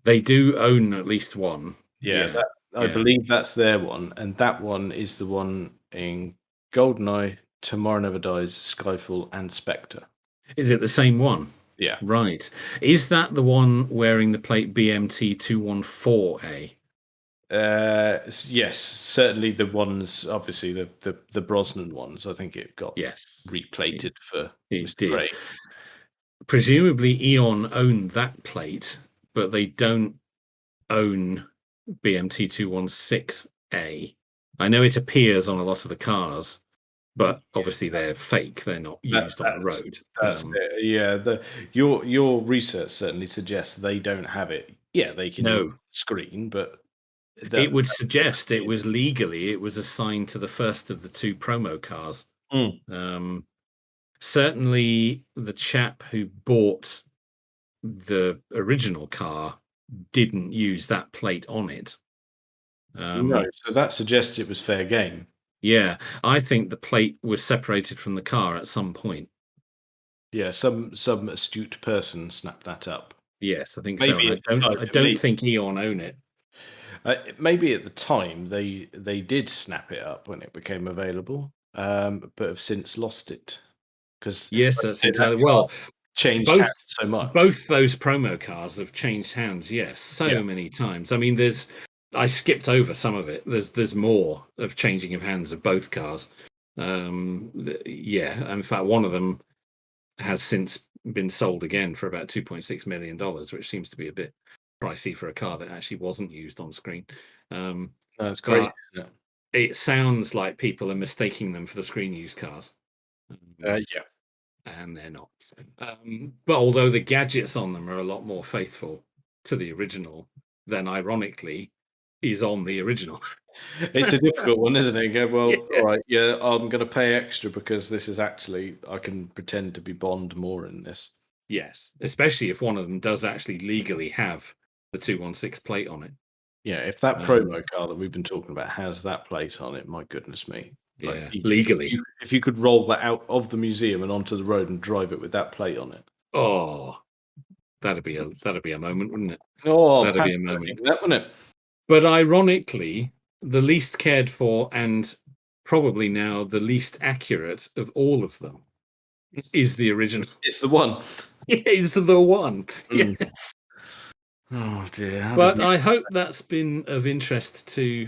They do own at least one. Yeah, I believe that's their one, and that one is the one in GoldenEye, Tomorrow Never Dies, Skyfall, and Spectre. Is it the same one? Yeah. Right. Is that the one wearing the plate BMT214A? Yes, certainly the ones, obviously the Brosnan ones. I think it got replated for it Mr. did. Craig. Presumably Eon owned that plate, but they don't own BMT216A. I know it appears on a lot of the cars, but obviously they're fake. They're not used on the road. That's it. Yeah, your research certainly suggests they don't have it. Yeah, they can use screen, but it would suggest it was legally it was assigned to the first of the two promo cars. Certainly, the chap who bought the original car didn't use that plate on it. No, so that suggests it was fair game. Yeah, I think the plate was separated from the car at some point. Yeah, some astute person snapped that up. Yes, I think maybe so. I don't think Eon own it. Maybe at the time they did snap it up when it became available, but have since lost it. Because yes, that's entirely well changed hands so much. Both those promo cars have changed hands. Yes, so many times. I mean, I skipped over some of it. There's more of changing of hands of both cars. In fact, one of them has since been sold again for about $2.6 million, which seems to be a bit pricey for a car that actually wasn't used on screen. That's great. It sounds like people are mistaking them for the screen used cars. And they're not. But although the gadgets on them are a lot more faithful to the original than, ironically, is on the original. It's a difficult one, isn't it? You go, well, all right, yeah, I'm going to pay extra because this is actually, I can pretend to be Bond more in this. Yes, especially if one of them does actually legally have the 216 plate on it. Yeah, if that promo car that we've been talking about has that plate on it, my goodness me. Yeah, legally. If you could roll that out of the museum and onto the road and drive it with that plate on it. Oh, that'd be a moment, wouldn't it? Oh, that'd be a moment. That, wouldn't it? But ironically, the least cared for and probably now the least accurate of all of them is the original. It's the one. It's the one. Yes. Oh dear. But I hope that's been of interest to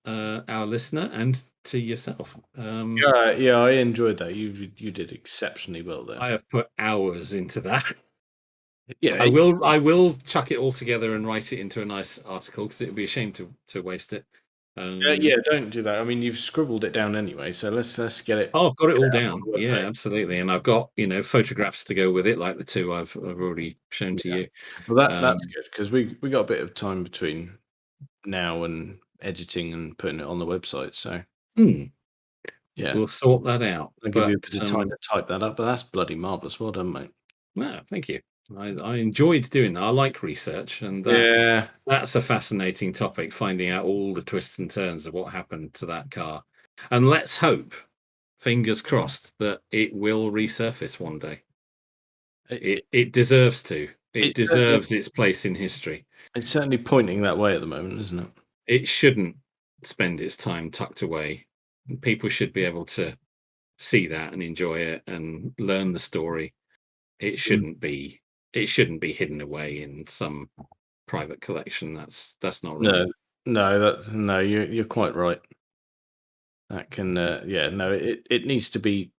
our listener and to yourself. Yeah, I enjoyed that. You did exceptionally well there. I have put hours into that. Yeah, I will chuck it all together and write it into a nice article because it would be a shame to waste it. Yeah, don't do that. I mean, you've scribbled it down anyway, so let's get it. Oh, I've got it all down. Yeah, absolutely, and I've got photographs to go with it, like the two I've already shown to you. Well, that's good because we got a bit of time between now and editing and putting it on the website. So yeah, we'll sort that out. I'll give you a bit of time to type that up, but that's bloody marvelous. Well done, mate. No, thank you. I enjoyed doing that. I like research, and that's a fascinating topic, finding out all the twists and turns of what happened to that car. And let's hope, fingers crossed, that it will resurface one day. It deserves to. It deserves its place in history. It's certainly pointing that way at the moment, isn't it? It shouldn't spend its time tucked away. People should be able to see that and enjoy it and learn the story. It shouldn't be hidden away in some private collection. That's not right. No, you're quite right. That can it needs to be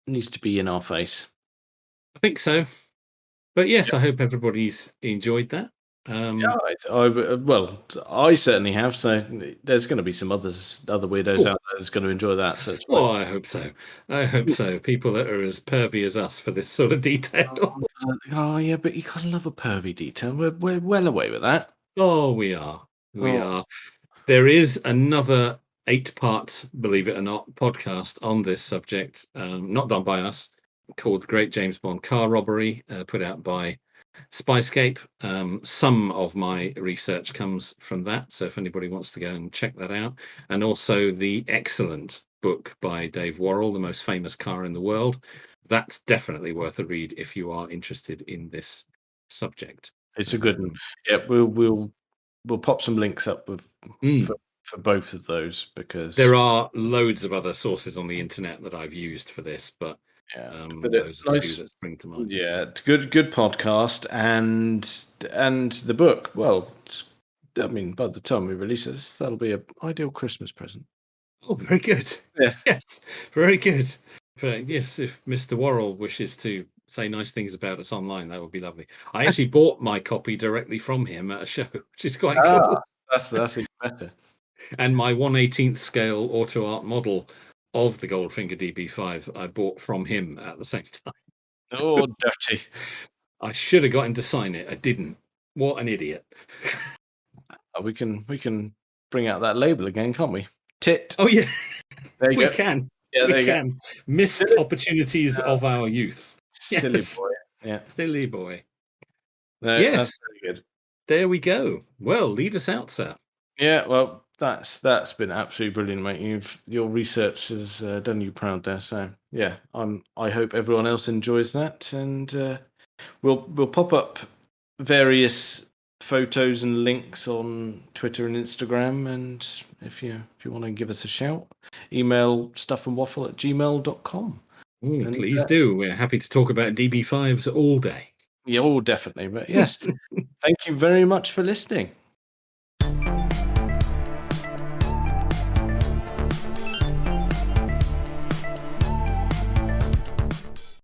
in our face. I think so. But yes, I hope everybody's enjoyed that. I certainly have. So there's going to be some other weirdos out there that's going to enjoy that. So I hope so. I hope so. People that are as pervy as us for this sort of detail. Oh yeah, but you gotta love a pervy detail. We're well away with that. Oh, we are. We are. There is another 8-part, believe it or not, podcast on this subject, not done by us, called Great James Bond Car Robbery, put out by Spyscape. Some of my research comes from that, so if anybody wants to go and check that out, and also the excellent book by Dave Worrell, The Most Famous Car in the World. That's definitely worth a read if you are interested in this subject. It's a good one. Yeah, we'll pop some links up for both of those, because there are loads of other sources on the internet that I've used for this, but those are two that spring to mind. Yeah, good podcast, and the book. Well, I mean, by the time we release this, that'll be an ideal Christmas present. Oh, very good. Yes, yes, very good. But yes, if Mr. Worrell wishes to say nice things about us online, that would be lovely. I actually bought my copy directly from him at a show, which is quite cool. That's even better. And my 1/18th scale auto art model of the Goldfinger DB5 I bought from him at the same time. Oh, dirty. I should have got him to sign it. I didn't. What an idiot. We can bring out that label again, can't we? Tit. Oh yeah, there you we go. can. Yeah, we can. Missed opportunities of our youth. Silly boy. Yeah, silly boy. No, yes, that's very good. There we go. Well, lead us out, sir. Yeah, well, that's been absolutely brilliant, mate. Your research has done you proud there. So yeah, I hope everyone else enjoys that, and we'll pop up various photos and links on Twitter and Instagram, and if you want to give us a shout, email stuffandwaffle@gmail.com. Please do. We're happy to talk about DB5s all day. Yeah, definitely. But yes, thank you very much for listening.